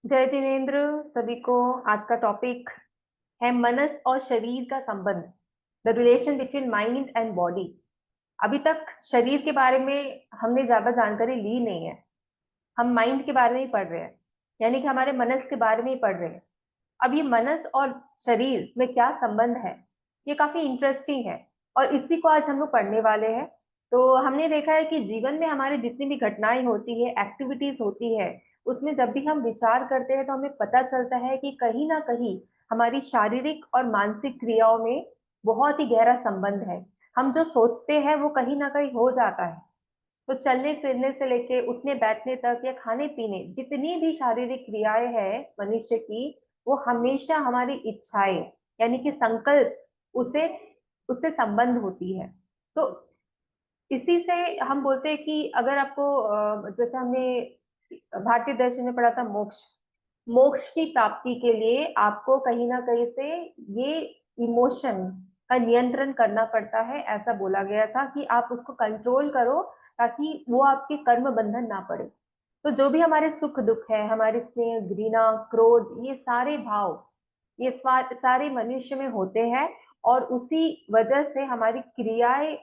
जय जिनेन्द्र सभी को। आज का टॉपिक है मनस और शरीर का संबंध, the relation between mind and body. अभी तक शरीर के बारे में हमने ज्यादा जानकारी ली नहीं है। हम माइंड के बारे में ही पढ़ रहे हैं, यानी कि हमारे मनस के बारे में ही पढ़ रहे हैं। अब ये मनस और शरीर में क्या संबंध है, ये काफी इंटरेस्टिंग है और इसी को आज हम लोग पढ़ने वाले हैं। तो हमने देखा है कि जीवन में हमारी जितनी भी घटनाएं होती है, एक्टिविटीज होती है, उसमें जब भी हम विचार करते हैं तो हमें पता चलता है कि कहीं ना कहीं हमारी शारीरिक और मानसिक क्रियाओं में बहुत ही गहरा संबंध है। हम जो सोचते हैं वो कहीं ना कहीं हो जाता है। तो चलने फिरने से लेके उठने बैठने तक या खाने पीने, जितनी भी शारीरिक क्रियाएं हैं मनुष्य की, वो हमेशा हमारी इच्छाएं यानी कि संकल्प उसे उससे संबंध होती है। तो इसी से हम बोलते हैं कि अगर आपको जैसे हमने भारतीय दर्शन में पढ़ा था, मोक्ष मोक्ष की प्राप्ति के लिए आपको कहीं ना कहीं से ये इमोशन का नियंत्रण करना पड़ता है। ऐसा बोला गया था कि आप उसको कंट्रोल करो ताकि वो आपके कर्म बंधन ना पड़े। तो जो भी हमारे सुख दुख है, हमारे स्नेह घृणा क्रोध, ये सारे भाव, ये सारे मनुष्य में होते हैं। और उसी वजह से हमारी क्रियाएं,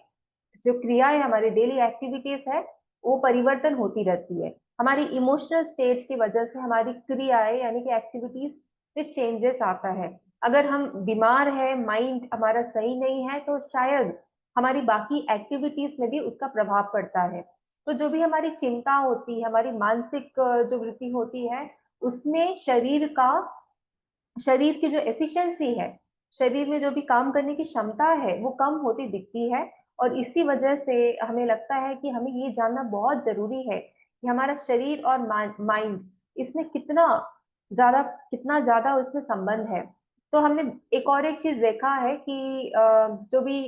जो क्रियाएं हमारी डेली एक्टिविटीज है, वो परिवर्तन होती रहती है। हमारी इमोशनल स्टेट की वजह से हमारी क्रियाएं यानी कि एक्टिविटीज में चेंजेस आता है। अगर हम बीमार है, माइंड हमारा सही नहीं है, तो शायद हमारी बाकी एक्टिविटीज में भी उसका प्रभाव पड़ता है। तो जो भी हमारी चिंता होती है, हमारी मानसिक जो वृत्ति होती है, उसमें शरीर की जो एफिशिएंसी है, शरीर में जो भी काम करने की क्षमता है, वो कम होती दिखती है। और इसी वजह से हमें लगता है कि हमें ये जानना बहुत जरूरी है कि हमारा शरीर और माइंड, इसमें कितना ज्यादा उसमें संबंध है। तो हमने एक चीज देखा है कि जो भी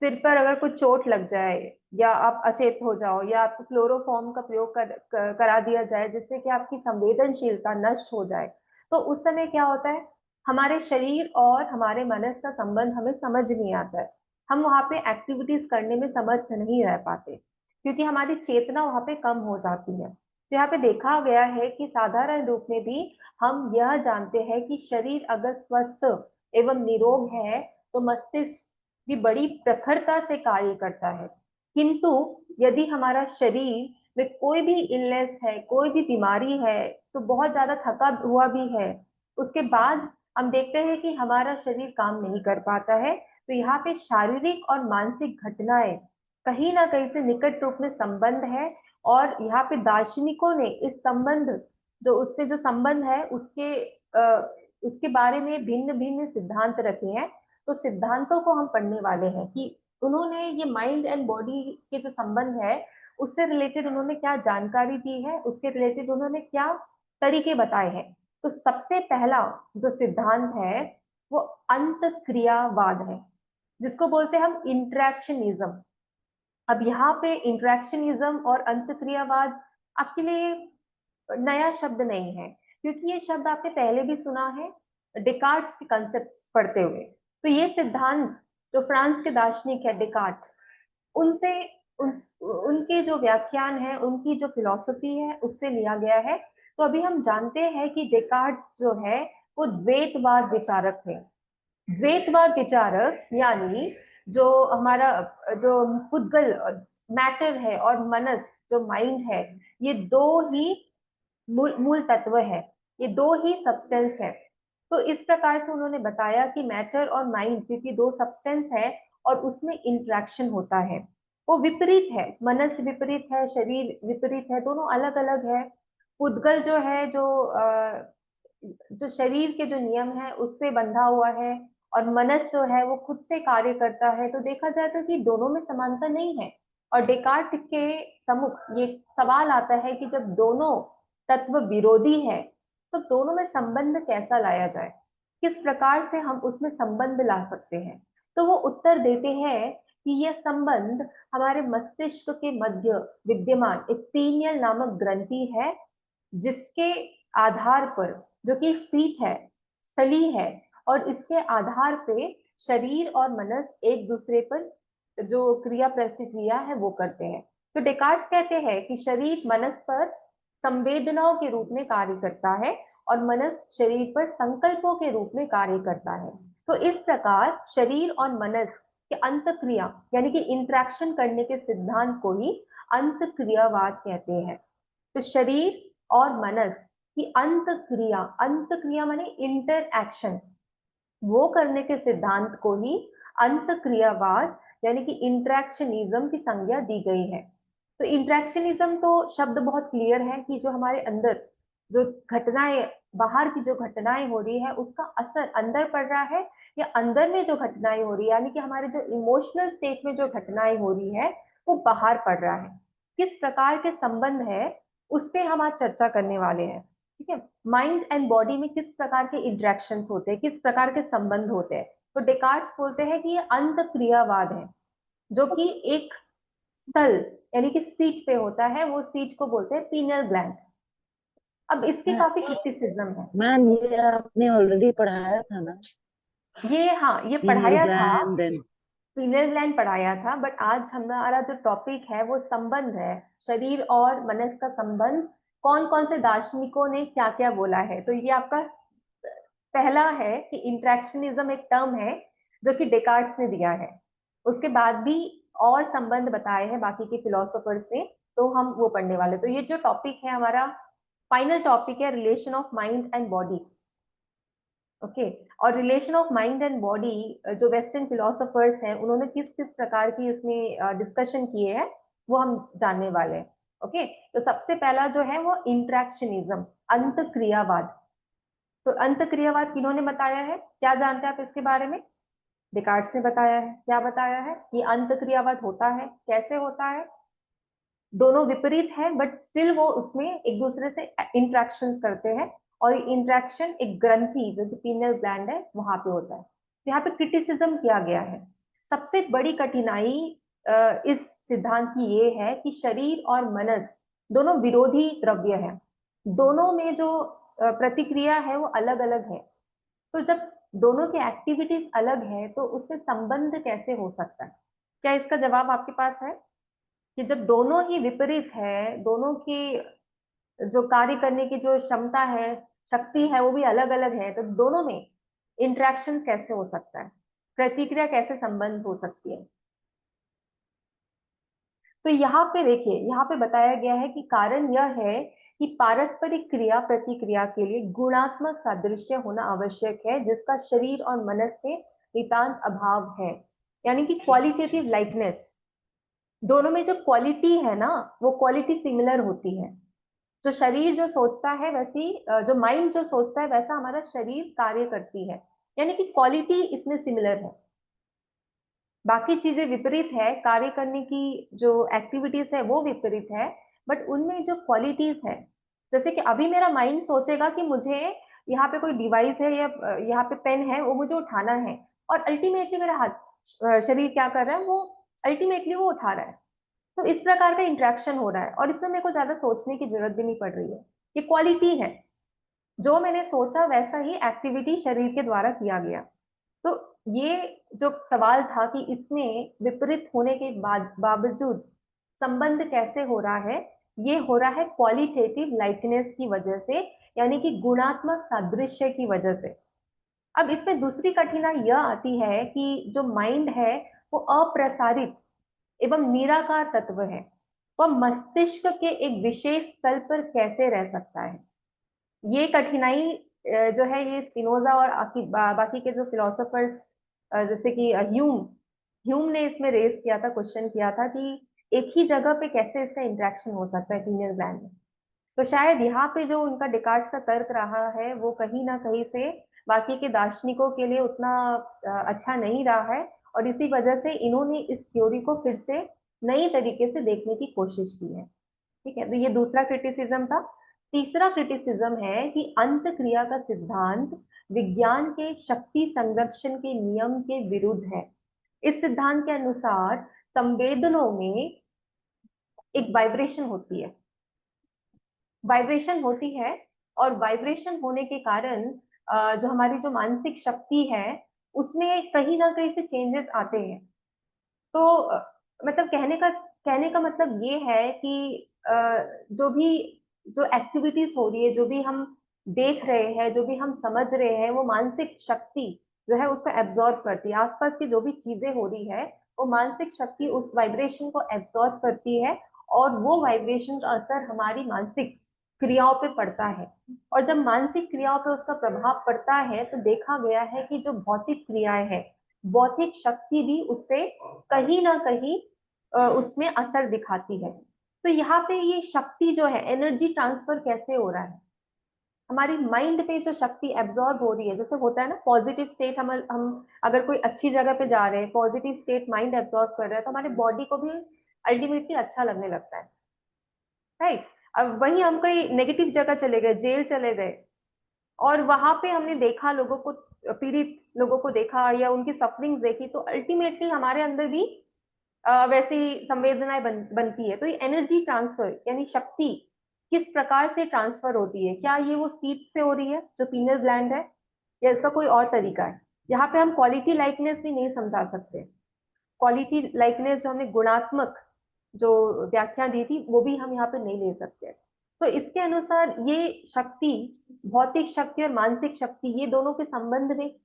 सिर पर अगर कुछ चोट लग जाए, या आप अचेत हो जाओ, या आपको क्लोरोफॉर्म का प्रयोग करा दिया जाए जिससे कि आपकी संवेदनशीलता नष्ट हो जाए, तो उस समय क्या होता है, हमारे शरीर और हमारे मनस का संबंध हमें समझ नहीं आता है। हम वहां पे एक्टिविटीज करने में समर्थ नहीं रह पाते, क्योंकि हमारी चेतना वहां पे कम हो जाती है। तो यहाँ पे देखा गया है कि साधारण रूप में भी हम यह जानते हैं कि शरीर अगर स्वस्थ एवं निरोग है, तो मस्तिष्क भी बड़ी प्रखरता से कार्य करता है। किंतु यदि हमारा शरीर में कोई भी इलनेस है, कोई भी बीमारी है, तो बहुत ज्यादा थका हुआ भी है, उसके बाद हम देखते हैं कि हमारा शरीर काम नहीं कर पाता है। तो यहाँ पे शारीरिक और मानसिक घटनाएं कहीं ना कहीं से निकट रूप में संबंध है। और यहाँ पे दार्शनिकों ने इस संबंध, जो उसमें जो संबंध है, उसके बारे में भिन्न भिन्न सिद्धांत रखे हैं। तो सिद्धांतों को हम पढ़ने वाले हैं कि उन्होंने ये माइंड एंड बॉडी के जो संबंध है, उससे रिलेटेड उन्होंने क्या जानकारी दी है, उसके रिलेटेड उन्होंने क्या तरीके बताए हैं। तो सबसे पहला जो सिद्धांत है, वो अंत क्रियावाद है, जिसको बोलते हैं हम इंट्रैक्शनिज्म। अब यहाँ पे इंट्रैक्शनिज्म और अंत क्रियावाद आपके लिए नया शब्द नहीं है, क्योंकि ये शब्द आपने पहले भी सुना है डिकार्ट्स के कंसेप्ट पढ़ते हुए। तो ये सिद्धांत जो फ्रांस के दार्शनिक है डिकार्ट, उनसे उन, उनके जो व्याख्यान है, उनकी जो फिलॉसफी है, उससे लिया गया है। तो अभी हम जानते हैं कि डेकार्ट्स जो है, वो द्वैतवाद विचारक थे। द्वैतवाद विचारक यानी जो हमारा जो पुद्गल मैटर है और मनस जो माइंड है, ये दो ही मूल मूल तत्व है, ये दो ही सब्सटेंस है। तो इस प्रकार से उन्होंने बताया कि मैटर और माइंड क्योंकि दो सब्सटेंस है, और उसमें इंटरेक्शन होता है। वो विपरीत है, मनस विपरीत है, शरीर विपरीत है, दोनों अलग अलग है। पुद्गल जो है, जो शरीर के जो नियम है उससे बंधा हुआ है, और मनस जो है वो खुद से कार्य करता है। तो देखा जाए तो कि दोनों में समानता नहीं है। और डेकार्ट के सम्मुख ये सवाल आता है कि जब दोनों तत्व विरोधी है, तो दोनों में संबंध कैसा लाया जाए, किस प्रकार से हम उसमें संबंध ला सकते हैं। तो वो उत्तर देते हैं कि यह संबंध हमारे मस्तिष्क के मध्य विद्यमान एक पीनियल नामक ग्रंथि है, जिसके आधार पर, जो कि फीट है, स्थली है, और इसके आधार पे शरीर और मनस एक दूसरे पर जो क्रिया प्रतिक्रिया है वो करते हैं। तो डेकार्ट्स कहते हैं कि शरीर मनस पर संवेदनाओं के रूप में कार्य करता है और मनस शरीर पर संकल्पों के रूप में कार्य करता है। तो इस प्रकार शरीर और मनस के अंतक्रिया यानी कि इंटरेक्शन करने के सिद्धांत को ही अंतक्रियावाद कहते हैं। तो शरीर और मनस की अंतक्रिया माने इंटरएक्शन, वो करने के सिद्धांत को ही अंतक्रियावाद यानी कि इंटरेक्शनिज्म की संज्ञा दी गई है। तो इंटरेक्शनिज्म तो शब्द बहुत क्लियर है कि जो हमारे अंदर जो घटनाएं, बाहर की जो घटनाएं हो रही है उसका असर अंदर पड़ रहा है, या अंदर में जो घटनाएं हो रही है यानी कि हमारे जो इमोशनल स्टेट में जो घटनाएं हो रही है वो बाहर पड़ रहा है। किस प्रकार के संबंध है उस पे हम आज चर्चा करने वाले हैं। ठीक है, माइंड एंड बॉडी में किस प्रकार के इंटरेक्शंस होते हैं, किस प्रकार के संबंध होते हैं। तो डेकार्ट्स बोलते हैं कि ये अंतक्रियावाद है, जो कि एक स्थल यानी कि सीट पे होता है, वो सीट को बोलते हैं पीनियल ग्लैंड। अब इसके काफी क्रिटिसिज्म है। मैम ये आपने ऑलरेडी पढ़ाया था ना, ये हाँ, ये पीनियल पढ़ाया था, ग्लैंड देन। पीनियल ग्लैंड पढ़ाया था, बट आज हमारा जो टॉपिक है वो संबंध है, शरीर और मनस का संबंध। कौन कौन से दार्शनिकों ने क्या क्या बोला है, तो ये आपका पहला है कि इंट्रैक्शनिज्म एक टर्म है जो कि डेकार्ट्स ने दिया है। उसके बाद भी और संबंध बताए हैं बाकी के फिलोसोफर्स ने, तो हम वो पढ़ने वाले। तो ये जो टॉपिक है हमारा फाइनल टॉपिक है relation of mind and body. Okay, और relation of mind and body जो वेस्टर्न फिलोसोफर्स हैं उन्होंने किस किस प्रकार की इसमें डिस्कशन किए हैं वो हम जानने वाले हैं। ओके, तो सबसे पहला जो है वो इंट्रैक्शनिज्म, अंतक्रियावाद। तो अंतक्रियावाद किन्होंने बताया है, क्या जानते हैं आप इसके बारे में? डिकार्ड्स ने बताया है। क्या बताया है? ये अंतक्रियावाद होता है, कैसे होता है? दोनों विपरीत है बट स्टिल वो उसमें एक दूसरे से इंट्रैक्शंस करते हैं, और इंट्रैक्शन एक ग्रंथि जो कि पीनियल ग्लैंड है वहां पे होता है। तो यहाँ पे क्रिटिसिज्म किया गया है। सबसे बड़ी कठिनाई इस सिद्धांत की ये है कि शरीर और मनस दोनों विरोधी द्रव्य है, दोनों में जो प्रतिक्रिया है वो अलग अलग है। तो जब दोनों की एक्टिविटीज अलग है तो उसमें संबंध कैसे हो सकता है? क्या इसका जवाब आपके पास है कि जब दोनों ही विपरीत है, दोनों की जो कार्य करने की जो क्षमता है, शक्ति है, वो भी अलग अलग है, तो दोनों में इंटरेक्शंस कैसे हो सकता है, प्रतिक्रिया कैसे संबंध हो सकती है? तो यहाँ पे देखिए, यहाँ पे बताया गया है कि कारण यह है कि पारस्परिक क्रिया प्रतिक्रिया के लिए गुणात्मक सादृश्य होना आवश्यक है, जिसका शरीर और मनस में नितांत अभाव है। यानी कि क्वालिटेटिव लाइकनेस, दोनों में जो क्वालिटी है ना वो क्वालिटी सिमिलर होती है। जो शरीर जो सोचता है वैसी जो माइंड जो सोचता है वैसा हमारा शरीर कार्य करती है, यानी कि क्वालिटी इसमें सिमिलर है। बाकी चीजें विपरीत है, कार्य करने की जो एक्टिविटीज है वो विपरीत है, बट उनमें जो क्वालिटीज है, जैसे कि अभी मेरा माइंड सोचेगा कि मुझे यहाँ पे कोई डिवाइस है या यहाँ पे पेन है वो मुझे उठाना है, और अल्टीमेटली मेरा हाथ शरीर क्या कर रहा है, वो अल्टीमेटली वो उठा रहा है। तो इस प्रकार का इंटरेक्शन हो रहा है और इसमें मेरे को ज्यादा सोचने की जरूरत भी नहीं पड़ रही है। ये क्वालिटी है, जो मैंने सोचा वैसा ही एक्टिविटी शरीर के द्वारा किया गया। तो ये जो सवाल था कि इसमें विपरीत होने के बाद बावजूद संबंध कैसे हो रहा है, ये हो रहा है क्वालिटेटिव लाइकनेस की वजह से, यानी कि गुणात्मक सादृश्य की वजह से। अब इसमें दूसरी कठिनाई यह आती है कि जो माइंड है वो अप्रसारित एवं निराकार तत्व है, वह मस्तिष्क के एक विशेष स्थल पर कैसे रह सकता है? ये कठिनाई जो है ये स्पिनोजा और बाकी के जो फिलोसोफर्स जैसे कि ह्यूम ह्यूम ने इसमें रेस किया था, क्वेश्चन किया था कि एक ही जगह पे कैसे इसका इंटरेक्शन हो सकता है पीनियल ग्लैंड में। तो शायद यहाँ पे जो उनका डिकार्ड्स का तर्क रहा है वो कहीं ना कहीं से बाकी के दार्शनिकों के लिए उतना अच्छा नहीं रहा है, और इसी वजह से इन्होंने इस थ्योरी को फिर से नई तरीके से देखने की कोशिश की है। ठीक है, तो ये दूसरा क्रिटिसिज्म था। तीसरा क्रिटिसिज्म है कि अंत क्रिया का सिद्धांत विज्ञान के शक्ति संरक्षण के नियम के विरुद्ध है। इस सिद्धांत के अनुसार संवेदनों में एक वाइब्रेशन होती है, वाइब्रेशन होती है, और वाइब्रेशन होने के कारण जो हमारी जो मानसिक शक्ति है उसमें कहीं ना कहीं से चेंजेस आते हैं। तो मतलब कहने का मतलब ये है कि जो भी जो एक्टिविटीज हो रही है, जो भी हम देख रहे हैं, जो भी हम समझ रहे हैं, वो मानसिक शक्ति जो है उसको एब्जॉर्ब करती है। आसपास की जो भी चीजें हो रही है, वो मानसिक शक्ति उस वाइब्रेशन को एब्जॉर्ब करती है, और वो वाइब्रेशन का असर हमारी मानसिक क्रियाओं पे पड़ता है। और जब मानसिक क्रियाओं पे उसका प्रभाव पड़ता है, तो देखा गया है कि जो भौतिक क्रियाएं हैं, भौतिक शक्ति भी उससे कहीं ना कहीं उसमें असर दिखाती है। तो यहाँ पे ये शक्ति जो है, एनर्जी ट्रांसफर कैसे हो रहा है, हमारी माइंड पे जो शक्ति एब्जॉर्ब हो रही है, जैसे होता है ना पॉजिटिव स्टेट, हम अगर कोई अच्छी जगह पे जा रहे हैं, पॉजिटिव स्टेट माइंड एब्जॉर्ब कर रहा है, तो हमारे बॉडी को भी अल्टीमेटली अच्छा लगने लगता है, राइट। अब वही हम कोई नेगेटिव जगह चले गए, जेल चले गए, और वहां पे हमने देखा लोगों को, पीड़ित लोगों को देखा या उनकी सफरिंग्स देखी, तो अल्टीमेटली हमारे अंदर भी वैसी संवेदनाएं बनती है। तो ये एनर्जी ट्रांसफर यानी शक्ति किस प्रकार से ट्रांसफर होती है, क्या ये वो सीट से हो रही है जो पीनल ग्लैंड है, या इसका कोई और तरीका है? यहाँ पे हम क्वालिटी लाइकनेस भी नहीं समझा सकते। क्वालिटी लाइकनेस जो हमने गुणात्मक जो व्याख्या दी थी, वो भी हम यहाँ पे नहीं ले सकते। तो इसके अनुसार ये शक्ति, भौतिक शक्ति और मानसिक शक्ति, ये दोनों के संबंध में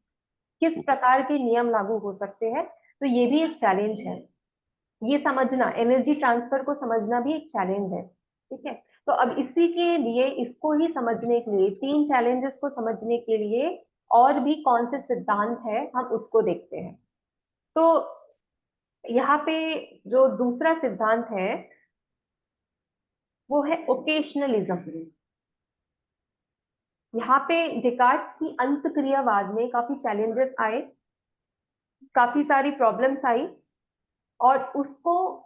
किस प्रकार के नियम लागू हो सकते हैं, तो ये भी एक चैलेंज है। ये समझना, एनर्जी ट्रांसफर को समझना भी एक चैलेंज है, ठीक है। तो अब इसी के लिए, इसको ही समझने के लिए, तीन चैलेंजेस को समझने के लिए और भी कौन से सिद्धांत है, हम उसको देखते हैं। तो यहाँ पे जो दूसरा सिद्धांत है, वो है ओकेशनलिज्म। यहाँ पे डिकार्ड्स की अंतक्रियावाद में काफी चैलेंजेस आए, काफी सारी प्रॉब्लम्स आई, और उसको,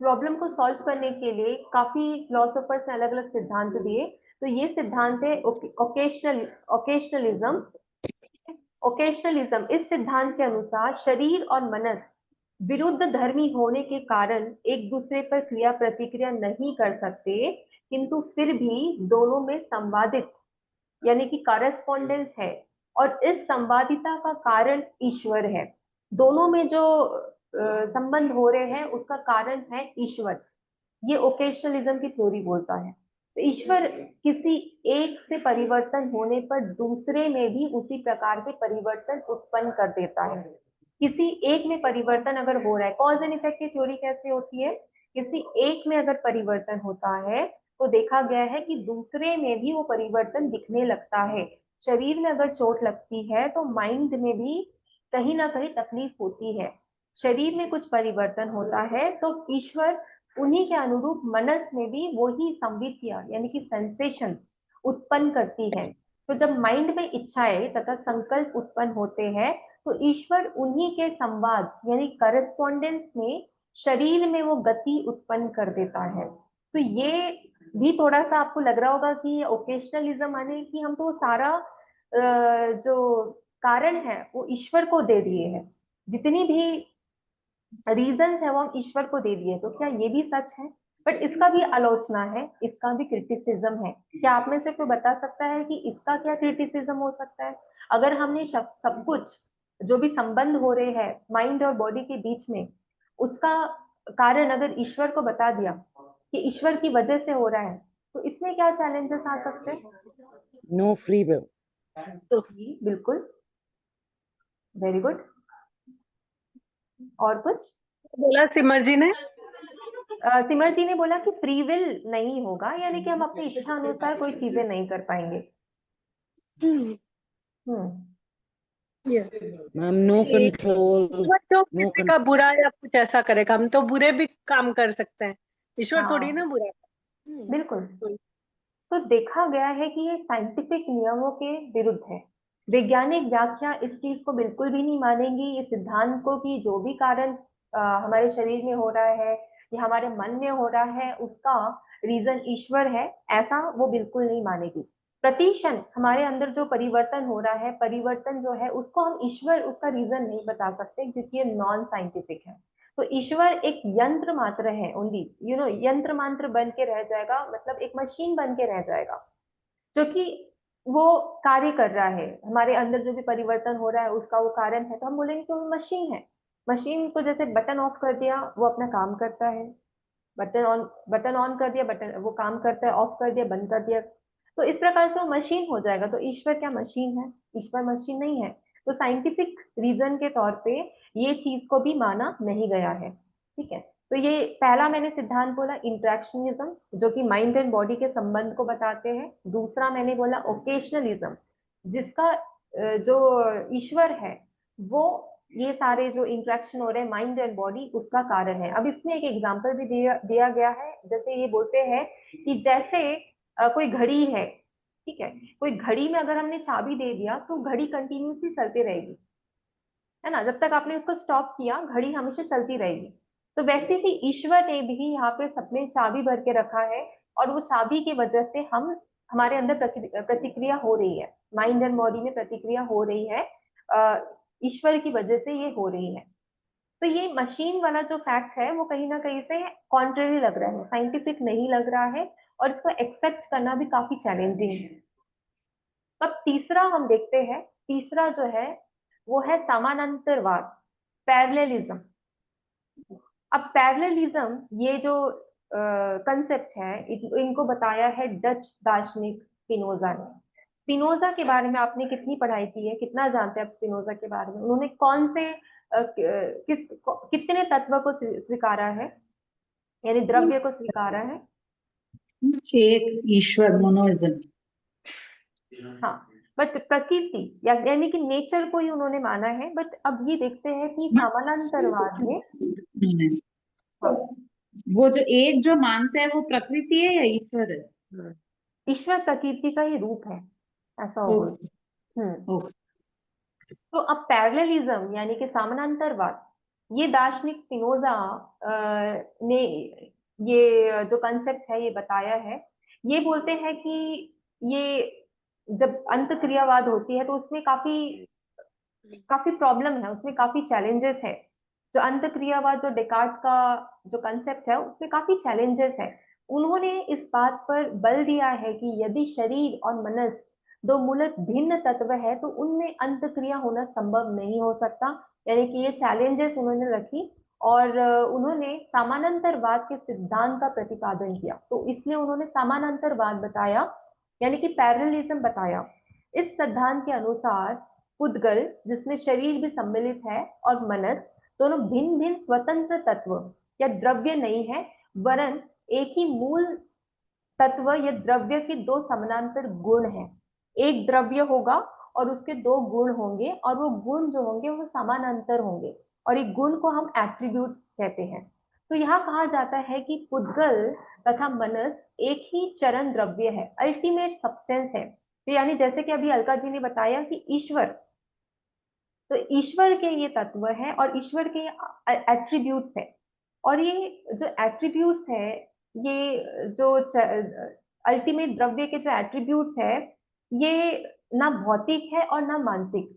प्रॉब्लम को सॉल्व करने के लिए काफी फिलोसोफर्स ने अलग अलग सिद्धांत दिए। तो ये सिद्धांत है ओकेशनलिज्म। ओकेशनलिज्म इस सिद्धांत के अनुसार शरीर और मनस विरुद्ध धर्मी होने के कारण एक दूसरे पर क्रिया प्रतिक्रिया नहीं कर सकते, किंतु फिर भी दोनों में संवादित यानी कि करस्पॉन्डेंस है, और इस संवादिता का कारण ईश्वर है। दोनों में जो संबंध हो रहे हैं, उसका कारण है ईश्वर। ये ओकेशनलिज्म की थ्योरी बोलता है। तो ईश्वर किसी एक से परिवर्तन होने पर दूसरे में भी उसी प्रकार के परिवर्तन उत्पन्न कर देता है। किसी एक में परिवर्तन अगर हो रहा है, कॉज एंड इफेक्ट की थ्योरी कैसे होती है, किसी एक में अगर परिवर्तन होता है, तो देखा गया है कि दूसरे में भी वो परिवर्तन दिखने लगता है। शरीर में अगर चोट लगती है, तो माइंड में भी कहीं ना कहीं तकलीफ होती है। शरीर में कुछ परिवर्तन होता है, तो ईश्वर उन्हीं के अनुरूप मनस में भी वही संवित्तियां यानी कि सेंसेशंस उत्पन्न करती है। तो जब माइंड में इच्छाएं तथा संकल्प उत्पन्न होते हैं, तो ईश्वर उन्हीं के संवाद यानी करस्पॉन्डेंस में शरीर में वो गति उत्पन्न कर देता है। तो ये भी थोड़ा सा आपको लग रहा होगा कि ओकेशनलिज्म माने कि हम तो सारा जो कारण है वो ईश्वर को दे दिए हैं, जितनी भी रीजंस है वो हम ईश्वर को दे दिए, तो क्या ये भी सच है? बट इसका भी आलोचना है, इसका भी क्रिटिसिज्म है। क्या आप में से कोई बता सकता है कि इसका क्या क्रिटिसिज्म हो सकता है? अगर हमने सब कुछ जो भी संबंध हो रहे हैं माइंड और बॉडी के बीच में, उसका कारण अगर ईश्वर को बता दिया कि ईश्वर की वजह से हो रहा है, तो इसमें क्या चैलेंजेस आ सकते हैं? No free will. तो जी, बिल्कुल, वेरी गुड। और कुछ? बोला सिमर जी ने। सिमर जी ने बोला कि फ्री विल नहीं होगा, यानी कि हम अपनी इच्छा अनुसार कोई चीजें नहीं कर पाएंगे। हम्म। यस। मैम नो कंट्रोल, ईश्वर तो नो किसी का बुरा या कुछ ऐसा करेगा, हम तो बुरे भी काम कर सकते हैं, ईश्वर थोड़ी ना हाँ, बुरा। बिल्कुल। तो तो देखा गया है कि ये साइंटिफिक नियमों के विरुद्ध है। वैज्ञानिक व्याख्या इस चीज को बिल्कुल भी नहीं मानेंगी, ये सिद्धांत को, कि जो भी कारण हमारे शरीर में हो रहा है या हमारे मन में हो रहा है, उसका रीजन ईश्वर है, ऐसा वो बिल्कुल नहीं मानेगी। प्रतिक्षण हमारे अंदर जो परिवर्तन हो रहा है, परिवर्तन जो है उसको हम ईश्वर, उसका रीजन नहीं बता सकते, क्योंकि ये नॉन साइंटिफिक है। तो ईश्वर एक यंत्र मात्र है, ओनली यंत्र मात्र बन के रह जाएगा, मतलब एक मशीन बन के रह जाएगा, जो कि वो कार्य कर रहा है। हमारे अंदर जो भी परिवर्तन हो रहा है उसका वो कारण है, तो हम बोलेंगे कि वो मशीन है। मशीन को जैसे बटन ऑफ कर दिया, वो अपना काम करता है। बटन ऑन कर दिया, बटन वो काम करता है, ऑफ कर दिया, बंद कर दिया, तो इस प्रकार से वो मशीन हो जाएगा। तो ईश्वर क्या मशीन है? ईश्वर मशीन नहीं है। तो साइंटिफिक रीजन के तौर पे ये चीज को भी माना नहीं गया है। ठीक है, तो ये पहला मैंने सिद्धांत बोला इंट्रैक्शनिज्म, जो कि माइंड एंड बॉडी के संबंध को बताते हैं। दूसरा मैंने बोला ओकेशनलिज्म, जिसका जो ईश्वर है वो ये सारे जो इंट्रैक्शन हो रहे हैं माइंड एंड बॉडी उसका कारण है। अब इसमें एक एग्जांपल भी दिया गया है, जैसे ये बोलते हैं कि जैसे कोई घड़ी है, ठीक है, कोई घड़ी में अगर हमने चाबी दे दिया तो घड़ी कंटिन्यूसली चलती रहेगी, है ना, जब तक आपने उसको स्टॉप किया घड़ी हमेशा चलती रहेगी। तो वैसे ही ईश्वर ने भी यहाँ पे सबने चाबी भर के रखा है, और वो चाबी की वजह से हम हमारे अंदर प्रतिक्रिया हो रही है, माइंड एंड बॉडी में प्रतिक्रिया हो रही है, ईश्वर की वजह से ये हो रही है। तो ये मशीन वाला जो फैक्ट है वो कहीं ना कहीं से कॉन्ट्ररी लग रहा है, साइंटिफिक नहीं लग रहा है, और इसको एक्सेप्ट करना भी काफी चैलेंजिंग है। अब तीसरा हम देखते हैं, तीसरा जो है वो है समानांतरवाद, पैरेललिज्म। अब पैरेललिज्म ये जो कंसेप्ट है इनको बताया है डच दार्शनिक स्पिनोजा ने। स्पिनोजा के बारे में आपने कितनी पढ़ाई की है, कितना जानते हैं आप स्पिनोजा के बारे में? उन्होंने कौन से कितने तत्व को स्वीकारा है, यानी द्रव्य को स्वीकारा है? एक ईश्वर, मोनोइज्म। हाँ, बट प्रकृति यानी कि नेचर को ही उन्होंने माना है। बट अब ये देखते हैं कि समानांतरवाद में, हाँ, वो जो एक जो मानते हैं वो प्रकृति है या ईश्वर है? ईश्वर प्रकृति का ही रूप है, ऐसा होगा। ओके। तो अब पैरेललिज्म यानी कि समानांतरवाद, ये दार्शनिक स्पिनोजा ने ये जो कंसेप्ट है ये बताया है। ये बोलते हैं कि ये जब अंत क्रियावाद होती है तो उसमें काफी काफी प्रॉब्लम है, उसमें काफी चैलेंजेस है। जो अंत क्रियावाद जो डेकार्ट का जो कंसेप्ट है उसमें काफी चैलेंजेस है। उन्होंने इस बात पर बल दिया है कि यदि शरीर और मनस दो मूलत भिन्न तत्व है तो उनमें अंत क्रिया होना संभव नहीं हो सकता, यानी कि ये चैलेंजेस उन्होंने रखी। और उन्होंने समानांतरवाद के सिद्धांत का प्रतिपादन किया, तो इसलिए उन्होंने समानांतरवाद बताया, यानी कि पैरेललिज्म बताया। इस सिद्धांत के अनुसार पुद्गल, जिसमें शरीर भी सम्मिलित है, और मनस दोनों भिन्न भिन्न स्वतंत्र तत्व या द्रव्य नहीं है, वरन एक ही मूल तत्व या द्रव्य के दो समानांतर गुण हैं। एक द्रव्य होगा और उसके दो गुण होंगे, और वो गुण जो होंगे वो समानांतर होंगे, और एक गुण को हम एट्रीब्यूट्स कहते हैं। तो यहाँ कहा जाता है कि पुद्गल तथा मनस एक ही चरण द्रव्य है, अल्टीमेट सब्सटेंस है। तो यानी जैसे कि अभी अलका जी ने बताया कि ईश्वर, तो ईश्वर के ये तत्व है और ईश्वर के एट्रीब्यूट्स है, और ये जो एट्रीब्यूट्स है, ये जो अल्टीमेट द्रव्य के जो एट्रीब्यूट्स है, ये ना भौतिक है और ना मानसिक,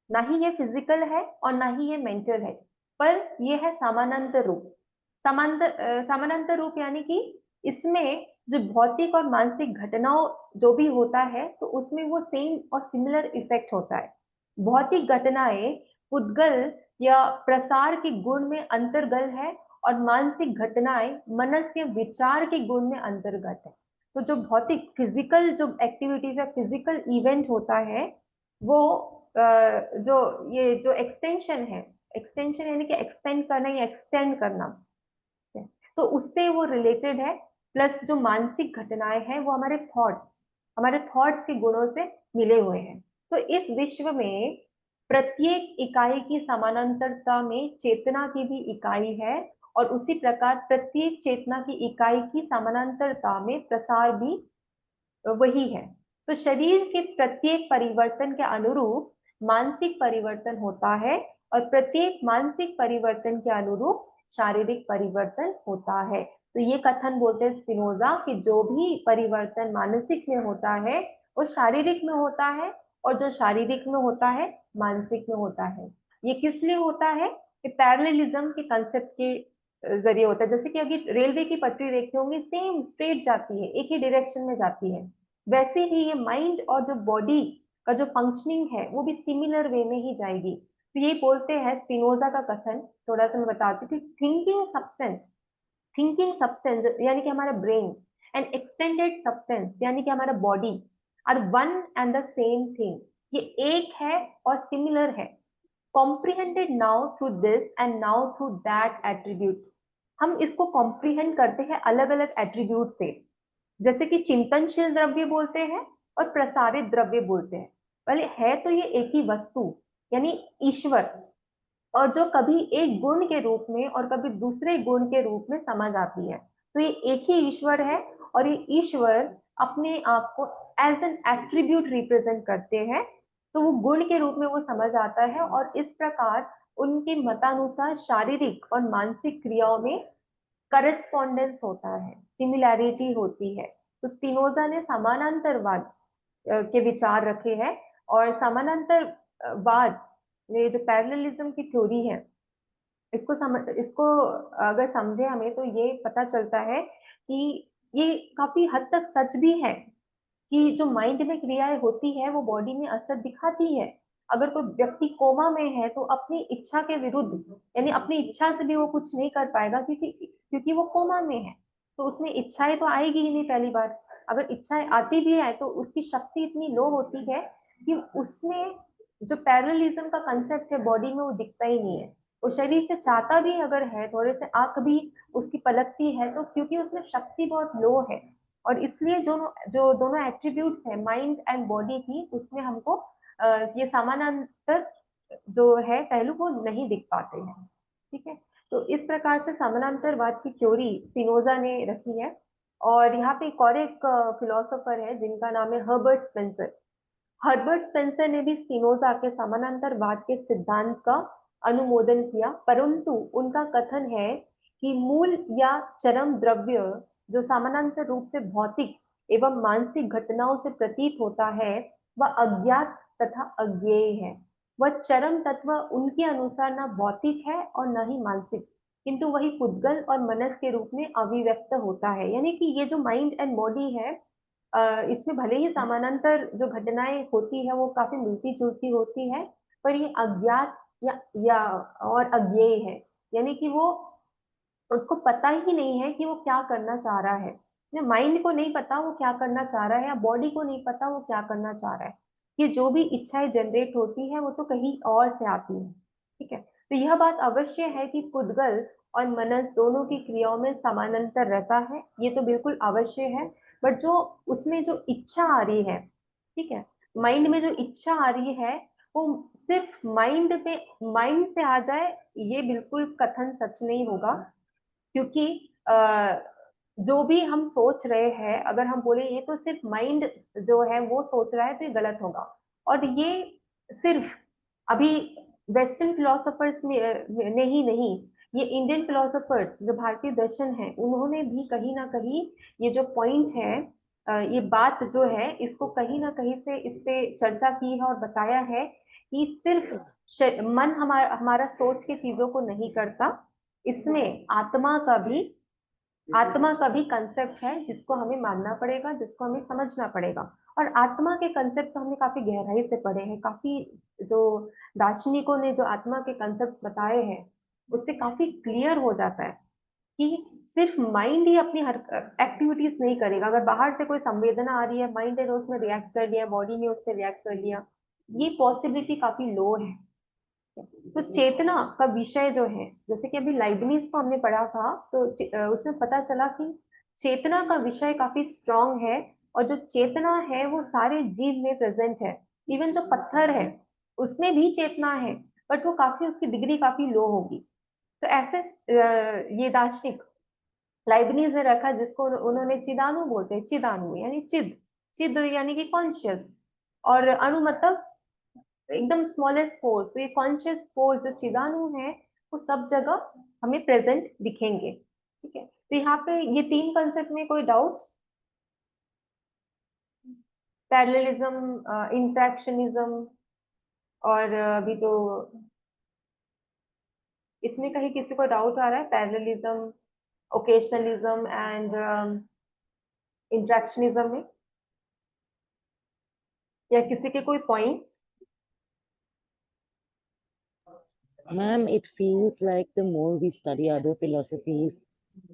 ना ही ये फिजिकल है और ना ही ये मेंटल है, पर ये है समानांतर रूप। समानांतर रूप यानी कि इसमें जो भौतिक और मानसिक घटनाओं जो भी होता है तो उसमें वो सेम और सिमिलर इफेक्ट होता है। भौतिक घटनाएं पुद्गल या प्रसार के गुण में अंतर्गत है, और मानसिक घटनाएं मनस या विचार के गुण में अंतर्गत है। तो जो भौतिक फिजिकल जो एक्टिविटीज है, फिजिकल इवेंट होता है, वो जो ये जो एक्सटेंशन है, एक्सटेंशन यानी कि एक्सपेंड करना या एक्सटेंड करना, तो उससे वो रिलेटेड है। प्लस जो मानसिक घटनाएं हैं वो हमारे थॉट्स के गुणों से मिले हुए हैं। तो इस विश्व में प्रत्येक इकाई की समानांतरता में चेतना की भी इकाई है, और उसी प्रकार प्रत्येक चेतना की इकाई की समानांतरता में प्रसार भी वही है। तो शरीर के प्रत्येक परिवर्तन के अनुरूप मानसिक परिवर्तन होता है, और प्रत्येक मानसिक परिवर्तन के अनुरूप शारीरिक परिवर्तन होता है। तो ये कथन बोलते हैं स्पिनोजा कि जो भी परिवर्तन मानसिक में होता है वो शारीरिक में होता है, और जो शारीरिक में होता है मानसिक में होता है। ये किस लिए होता है? कि पैरेललिज्म के कंसेप्ट के जरिए होता है। जैसे कि अभी रेलवे की पटरी देखते होंगे, सेम स्ट्रेट जाती है, एक ही डायरेक्शन में जाती है, वैसे ही ये माइंड और जो बॉडी का जो फंक्शनिंग है वो भी सिमिलर वे में ही जाएगी। तो ये बोलते हैं स्पिनोजा का कथन, थोड़ा सा मैं बताती थी, थिंकिंग सब्सटेंस थिंकिंग सब्सटेंस यानी कि हमारा ब्रेन एंड एक्सटेंडेड सब्सटेंस यानी कि हमारा body are one and the same thing, ये एक है और सिमिलर है, comprehended now through this and now through that attribute. हम इसको कॉम्प्रिहेंड करते हैं अलग अलग एट्रीब्यूट से, जैसे कि चिंतनशील द्रव्य बोलते हैं और प्रसारित द्रव्य बोलते हैं। पहले है तो ये एक ही वस्तु यानी ईश्वर, और जो कभी एक गुण के रूप में और कभी दूसरे गुण के रूप में समझ आती है, तो ये एक ही ईश्वर है। और ये ईश्वर अपने आप को एज एन एट्रीब्यूट रिप्रेजेंट करते हैं, तो वो गुण के रूप में वो समझ आता है, और इस प्रकार उनके मतानुसार शारीरिक और मानसिक क्रियाओं में करस्पॉन्डेंस होता है, सिमिलैरिटी होती है। तो स्पिनोजा ने समानांतरवाद के विचार रखे हैं, और समानांतरवाद में जो पैरेललिज्म की थ्योरी है, इसको अगर समझे हमें तो ये पता चलता है कि ये काफी हद तक सच भी है कि जो माइंड में क्रियाएं होती है वो बॉडी में असर दिखाती है। अगर कोई व्यक्ति कोमा में है तो अपनी इच्छा के विरुद्ध यानी अपनी इच्छा से भी वो कुछ नहीं कर पाएगा, क्योंकि क्योंकि वो कोमा में है, तो उसमें इच्छाएं तो आएगी ही नहीं पहली बार। अगर इच्छाएं आती भी है तो उसकी शक्ति इतनी लो होती है कि उसमें जो पैरेललिज्म का कंसेप्ट है बॉडी में वो दिखता ही नहीं है। वो शरीर से चाहता भी अगर है, थोड़े से आंख भी उसकी पलकती है, तो क्योंकि उसमें शक्ति बहुत लो है, और इसलिए जो दोनों एट्रीब्यूट्स है माइंड एंड बॉडी की, उसमें हमको ये समानांतर जो है पहलू वो नहीं दिख पाते हैं। ठीक है, तो इस प्रकार से समानांतरवाद की थ्योरी स्पिनोजा ने रखी है। और यहाँ पे एक और एक फिलोसोफर है जिनका नाम है हर्बर्ट स्पेंसर। हर्बर्ट स्पेंसर ने भी स्पिनोजा के समानांतरवाद के सिद्धांत का अनुमोदन किया, परंतु उनका कथन है कि मूल या चरम द्रव्य जो समानांतर रूप से भौतिक एवं मानसिक घटनाओं से प्रतीत होता है वह अज्ञात तथा अज्ञेय है। वह चरम तत्व उनके अनुसार न भौतिक है और न ही मानसिक, किंतु वही पुद्गल और मनस के रूप में अभिव्यक्त होता है। यानी कि ये जो माइंड एंड बॉडी है, इसमें भले ही समानांतर जो घटनाएं होती है वो काफी मिलती जुलती होती है, पर ये अज्ञात या और अज्ञेय है। यानी कि वो उसको पता ही नहीं है कि वो क्या करना चाह रहा है। माइंड को नहीं पता वो क्या करना चाह रहा है, या बॉडी को नहीं पता वो क्या करना चाह रहा है। ये जो भी इच्छाएं जनरेट होती है वो तो कहीं और से आती है। ठीक है, तो यह बात अवश्य है कि पुद्गल और मनस दोनों की क्रियाओं में समानांतर रहता है, ये तो बिल्कुल अवश्य है। बट जो उसमें जो इच्छा आ रही है, ठीक है, माइंड में जो इच्छा आ रही है वो सिर्फ माइंड से आ जाए, ये बिल्कुल कथन सच नहीं होगा। क्योंकि जो भी हम सोच रहे हैं, अगर हम बोले ये तो सिर्फ माइंड जो है वो सोच रहा है, तो ये गलत होगा। और ये सिर्फ अभी वेस्टर्न फिलोसोफर्स ने ही नहीं, ये इंडियन फिलोसोफर्स जो भारतीय दर्शन है उन्होंने भी कहीं ना कहीं ये जो पॉइंट है, ये बात जो है इसको कहीं ना कहीं से इस पे चर्चा की है और बताया है कि सिर्फ मन हमारा हमारा सोच के चीजों को नहीं करता, इसमें आत्मा का भी कंसेप्ट है जिसको हमें मानना पड़ेगा, जिसको हमें समझना पड़ेगा। और आत्मा के कंसेप्ट तो हमने काफी गहराई से पढ़े हैं, काफी जो दार्शनिकों ने जो आत्मा के कंसेप्ट बताए हैं उससे काफी क्लियर हो जाता है कि सिर्फ माइंड ही अपनी हर एक्टिविटीज नहीं करेगा। अगर बाहर से कोई संवेदना आ रही है, माइंड ने उसमें रिएक्ट कर लिया, बॉडी ने उस पर रिएक्ट कर लिया, ये पॉसिबिलिटी काफी लो है। तो चेतना का विषय जो है, जैसे कि अभी लाइबनिज को हमने पढ़ा था, तो उसमें पता चला कि चेतना का विषय काफी स्ट्रांग है, और जो चेतना है वो सारे जीव में प्रेजेंट है। इवन जो पत्थर है उसमें भी चेतना है, बट वो काफी उसकी डिग्री काफी लो होगी। तो ऐसे ये दार्शनिक लाइबनिज ने रखा जिसको उन्होंने चिदानु बोलते हैं, चिदानु यानी चिद, चिद यानी कि कॉन्शियस, और अणु मतलब एकदम स्मॉलेस्ट फोर्स। तो ये कॉन्शियस फोर्स जो चिदानु है वो सब जगह हमें प्रेजेंट दिखेंगे। ठीक है, तो यहाँ पे ये तीन कंसेप्ट में कोई डाउट? पैरेललिज्म, इंट्रैक्शनिज्म, और अभी जो इसमें कहीं किसी को डाउट आ रहा है, पैरेललिज्म, ओकेशनलिज्म एंड इंट्रैक्शनिज्म में, या किसी के कोई points? Ma'am, it feels like the more we study other philosophies,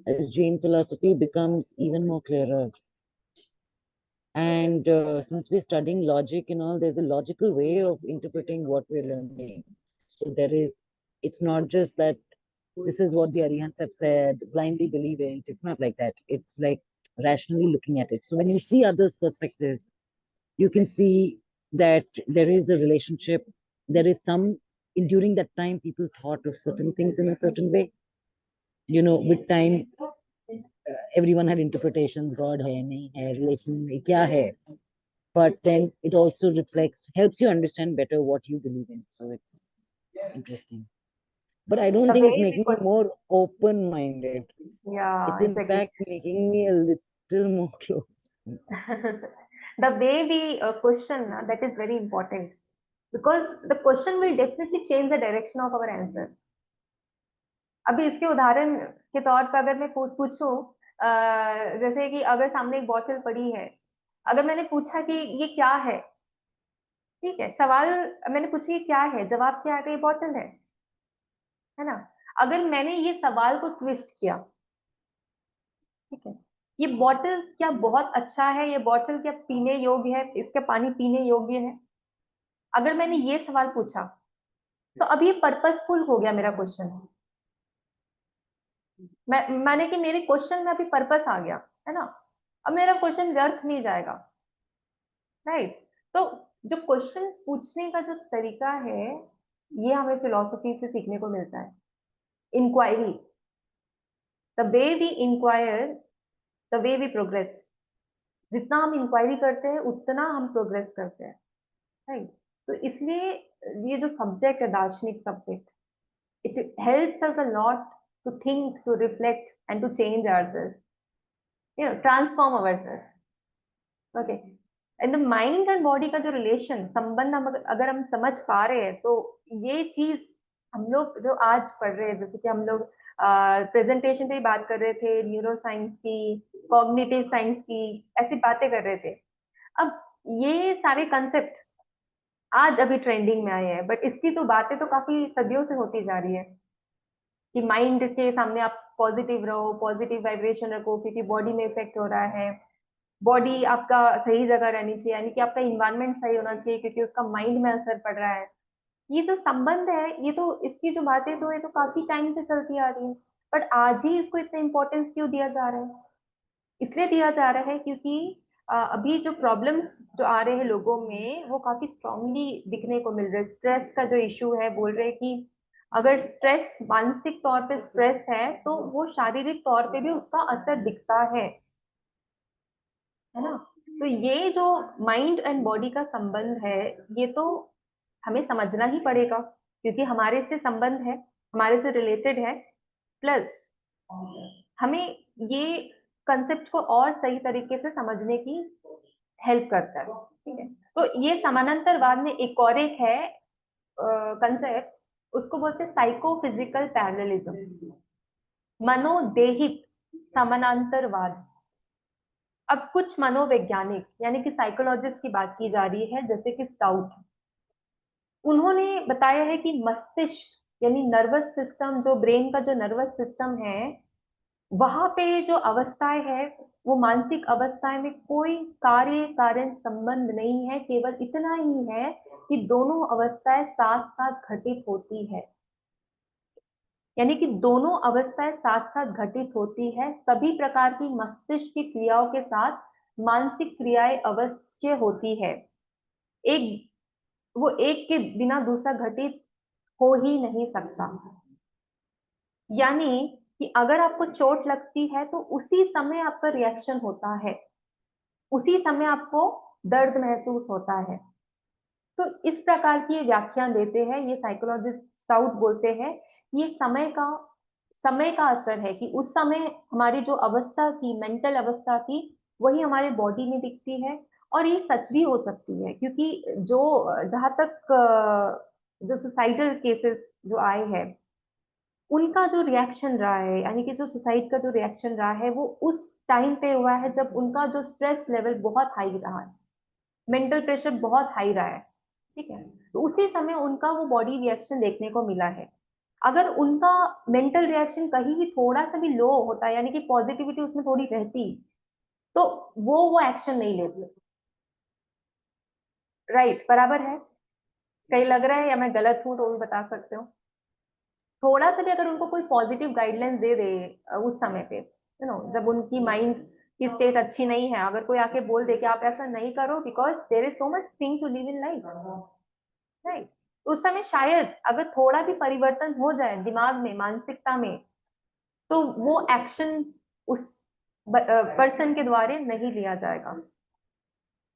as Jain philosophy becomes even more clearer. And since we're studying logic and all, there's a logical way of interpreting what we're learning. So it's not just that this is what the Arihants have said, blindly believe it. It's not like that. It's like rationally looking at it. So when you see others' perspectives, you can see that there is a relationship. There is during that time, people thought of certain things in a certain way. With time, everyone had interpretations. God hai, nahi hai, relation hai, kya hai. But then it also helps you understand better what you believe in. So it's interesting. But I don't The think it's way we making me more open-minded. yeah, It's in exactly. fact making me a little more close. The way we question, that is very important, because the question will definitely change the direction of our answer. अभी इसके उदाहरण के तौर पर अगर मैं पूछूं, जैसे कि अगर सामने एक बॉटल पड़ी है, अगर मैंने पूछा कि ये क्या है, ठीक है, सवाल मैंने पूछा ये क्या है, जवाब क्या आएगा, ये बॉटल है ना। अगर मैंने ये सवाल को ट्विस्ट किया, ठीक है, ये बॉटल क्या बहुत अच्छा है, ये बॉटल क्या पीने योग्य है, इसका पानी पीने योग्य है, अगर मैंने ये सवाल पूछा, तो अब ये पर्पसफुल हो गया मेरा क्वेश्चन। माने कि मेरे क्वेश्चन में अभी पर्पस आ गया, है ना। अब मेरा क्वेश्चन व्यर्थ नहीं जाएगा, राइट। तो जो क्वेश्चन पूछने का जो तरीका है, ये हमें फिलॉसफी से सीखने को मिलता है। Inquiry, the way we inquire, the way we progress. जितना हम इंक्वायरी करते हैं उतना हम प्रोग्रेस करते हैं, राइट। तो इसलिए ये जो सब्जेक्ट है, दार्शनिक subject, it helps us a lot to think, to reflect and to change ourselves, transform ourselves. Okay, and the mind and body का जो रिलेशन, संबंध हम अगर हम समझ पा रहे हैं, तो ये चीज हम लोग जो आज पढ़ रहे हैं, जैसे कि हम लोग प्रेजेंटेशन पे बात कर रहे थे, न्यूरो साइंस की, कॉग्निटिव साइंस की, ऐसी बातें कर रहे थे। अब ये सारे कंसेप्ट आज अभी ट्रेंडिंग में आए हैं, बट इसकी तो बातें तो काफी सदियों से होती जा रही है कि माइंड के सामने आप पॉजिटिव रहो, पॉजिटिव वाइब्रेशन रखो, क्योंकि बॉडी में इफेक्ट हो रहा है। बॉडी आपका सही जगह रहनी चाहिए, यानी कि आपका इन्वायरमेंट सही होना चाहिए, क्योंकि उसका माइंड में असर पड़ रहा है। ये जो संबंध है, ये तो इसकी जो बातें तो ये तो काफी टाइम से चलती आ रही है, बट आज ही इसको इतना इंपॉर्टेंस क्यों दिया जा रहा है? इसलिए दिया जा रहा है क्योंकि अभी जो प्रॉब्लम्स जो आ रहे हैं लोगों में, वो काफी स्ट्रांगली दिखने को मिल रहे हैं। स्ट्रेस का जो इशू है, बोल रहे हैं कि अगर स्ट्रेस, मानसिक तौर पे स्ट्रेस है, तो वो शारीरिक तौर पे भी उसका असर दिखता है ना। तो ये जो माइंड एंड बॉडी का संबंध है, ये तो हमें समझना ही पड़ेगा, क्योंकि हमारे से संबंध है, हमारे से रिलेटेड है। प्लस हमें ये कंसेप्ट को और सही तरीके से समझने की हेल्प करता है, ठीक है। तो ये समानांतरवाद में एक और एक है कंसेप्ट, उसको बोलते हैं साइकोफिजिकल पैरेललिज्म, मनोदेहिक समानांतरवाद। अब कुछ मनोवैज्ञानिक यानी कि साइकोलॉजिस्ट की बात की जा रही है, जैसे कि स्टाउट, उन्होंने बताया है कि मस्तिष्क यानी नर्वस सिस्टम, जो ब्रेन का जो नर्वस सिस्टम है, वहां पे जो अवस्थाएं है, वो मानसिक अवस्थाएं में कोई कार्य कारण संबंध नहीं है, केवल इतना ही है कि दोनों अवस्थाएं साथ साथ घटित होती है। यानी कि दोनों अवस्थाएं साथ साथ घटित होती है, सभी प्रकार की मस्तिष्क की क्रियाओं के साथ मानसिक क्रियाएं अवश्य होती है। एक वो एक के बिना दूसरा घटित हो ही नहीं सकता। यानी कि अगर आपको चोट लगती है, तो उसी समय आपका रिएक्शन होता है, उसी समय आपको दर्द महसूस होता है। तो इस प्रकार की ये व्याख्या देते हैं, ये साइकोलॉजिस्ट स्टाउट बोलते हैं, ये समय का असर है, कि उस समय हमारी जो अवस्था थी, मेंटल अवस्था थी, वही हमारे बॉडी में दिखती है। और ये सच भी हो सकती है, क्योंकि जो जहां तक जो सुसाइडल केसेस जो आए हैं, उनका जो रिएक्शन रहा है, यानी कि जो सुसाइड का जो रिएक्शन रहा है, वो उस टाइम पे हुआ है जब उनका जो स्ट्रेस लेवल बहुत हाई रहा है, मेंटल प्रेशर बहुत हाई रहा है, ठीक है। तो उसी समय उनका वो बॉडी रिएक्शन देखने को मिला है। अगर उनका मेंटल रिएक्शन कहीं भी थोड़ा सा भी लो होता, यानी कि पॉजिटिविटी उसमें थोड़ी रहती, तो वो एक्शन नहीं लेते। राइट, बराबर है? कहीं लग रहा है या मैं गलत हूं तो भी बता सकते हो। थोड़ा सा भी अगर उनको कोई पॉजिटिव गाइडलाइंस दे दे उस समय पे, जब उनकी माइंड की स्टेट अच्छी नहीं है, अगर कोई आके बोल दे कि आप ऐसा नहीं करो because there is so much thing to live in life, right, उस समय शायद अगर थोड़ा भी परिवर्तन हो जाए दिमाग में, मानसिकता में, तो वो एक्शन उस पर्सन के द्वारा नहीं लिया जाएगा।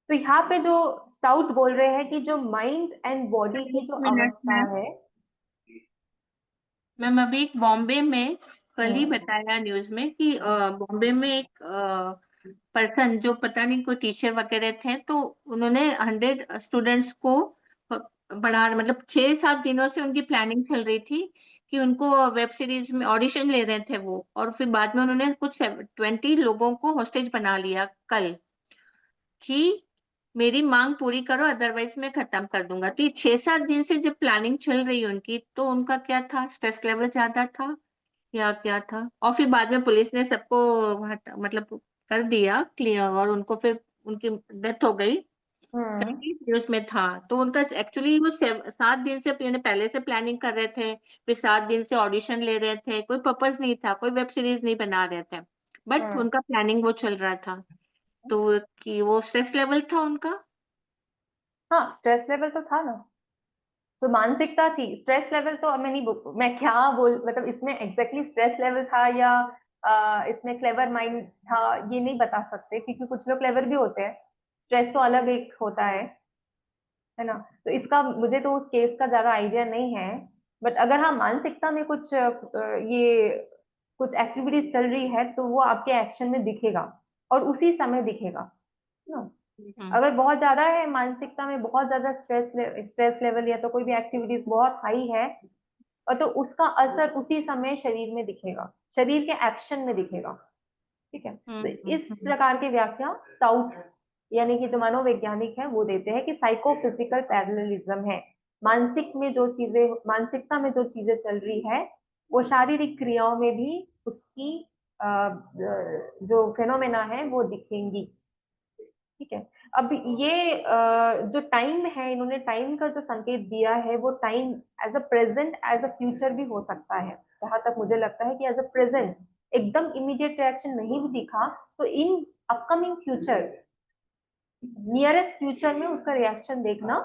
तो यहाँ पे जो स्टाउट बोल रहे हैं कि जो माइंड एंड बॉडी की एक जो मिनट अवस्था मैम। है। मैम अभी एक बॉम्बे में कल ही हम्म, बताया न्यूज में कि बॉम्बे में एक पर्सन जो पता नहीं कोई टीचर वगैरह थे, तो उन्होंने 100 स्टूडेंट्स को पढ़ा, मतलब 6-7 दिनों से उनकी प्लानिंग चल रही थी कि उनको वेब सीरीज में ऑडिशन ले रहे थे वो, और फिर बाद में उन्होंने कुछ 20 लोगों को हॉस्टेज बना लिया कल कि मेरी मांग पूरी करो अदरवाइज मैं खत्म कर दूंगा। तो ये 6-7 दिन से जब प्लानिंग चल रही है उनकी, तो उनका क्या था, स्ट्रेस लेवल ज्यादा था या क्या था? और फिर बाद में पुलिस ने सबको मतलब कर दिया क्लियर, और उनको फिर उनकी डेथ हो गई, हम्म, कहीं न्यूज में था। तो उनका एक्चुअली वो 7 दिन से पहले से प्लानिंग कर रहे थे, फिर 7 दिन से ऑडिशन ले रहे थे, कोई पर्पस नहीं था, कोई वेब सीरीज नहीं बना रहे थे, बट हम्म। उनका प्लानिंग वो चल रहा था। तो कि वो स्ट्रेस लेवल था उनका। हाँ, स्ट्रेस लेवल तो था ना, तो मानसिकता थी। स्ट्रेस लेवल तो मैं नहीं मैं क्या बोल, मतलब इसमें एग्जैक्टली स्ट्रेस लेवल था या इसमें क्लेवर माइंड था, ये नहीं बता सकते, क्योंकि कुछ लोग क्लेवर भी होते हैं। स्ट्रेस तो अलग एक होता है ना। तो इसका मुझे तो उस केस का ज्यादा आइडिया नहीं है। बट अगर हाँ मानसिकता में कुछ ये कुछ एक्टिविटीज चल रही है, तो वो आपके एक्शन में दिखेगा और उसी समय दिखेगा ना। हम्म अगर बहुत ज्यादा है मानसिकता में, बहुत ज्यादा स्ट्रेस लेवल या तो कोई भी एक्टिविटीज बहुत हाई है, और तो उसका असर उसी समय शरीर में दिखेगा, शरीर के एक्शन में दिखेगा। ठीक है, तो इस हम्म। प्रकार की व्याख्या स्टाउट यानी कि जो मनोवैज्ञानिक है वो देते हैं कि साइकोफिजिकल पैरेललिज्म है। मानसिकता में जो चीजें चल रही है, वो शारीरिक क्रियाओं में भी उसकी जो फेनोमेना है वो दिखेंगी। ठीक है। अब ये जो टाइम है, इन्होंने टाइम का जो संकेत दिया है, वो time as a present as a future भी हो सकता है। जहां तक मुझे लगता है कि एज अ प्रेजेंट एकदम इमीडिएट रिएक्शन नहीं भी दिखा, तो in upcoming future, nearest future में उसका रिएक्शन देखना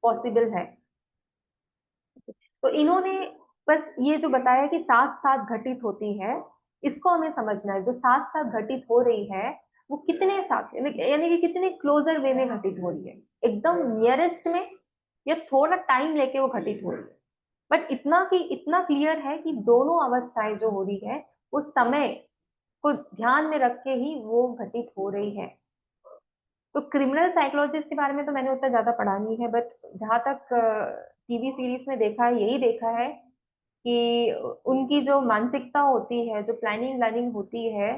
पॉसिबल है। तो इन्होंने बस ये जो बताया कि साथ साथ घटित होती है, इसको हमें समझना है। जो साथ साथ घटित हो रही है, वो कितने साथ, यानी कि कितने क्लोजर वे में घटित हो रही है, एकदम नियरेस्ट में या थोड़ा टाइम लेके वो घटित हो रही है। बट इतना क्लियर है कि दोनों अवस्थाएं जो हो रही है, वो समय को ध्यान में रख के ही वो घटित हो रही है। तो क्रिमिनल साइकोलॉजिस्ट के बारे में तो मैंने उतना ज्यादा पढ़ा नहीं है, बट जहां तक टीवी सीरीज में देखा है, यही देखा है कि उनकी जो मानसिकता होती है, जो प्लानिंग होती है,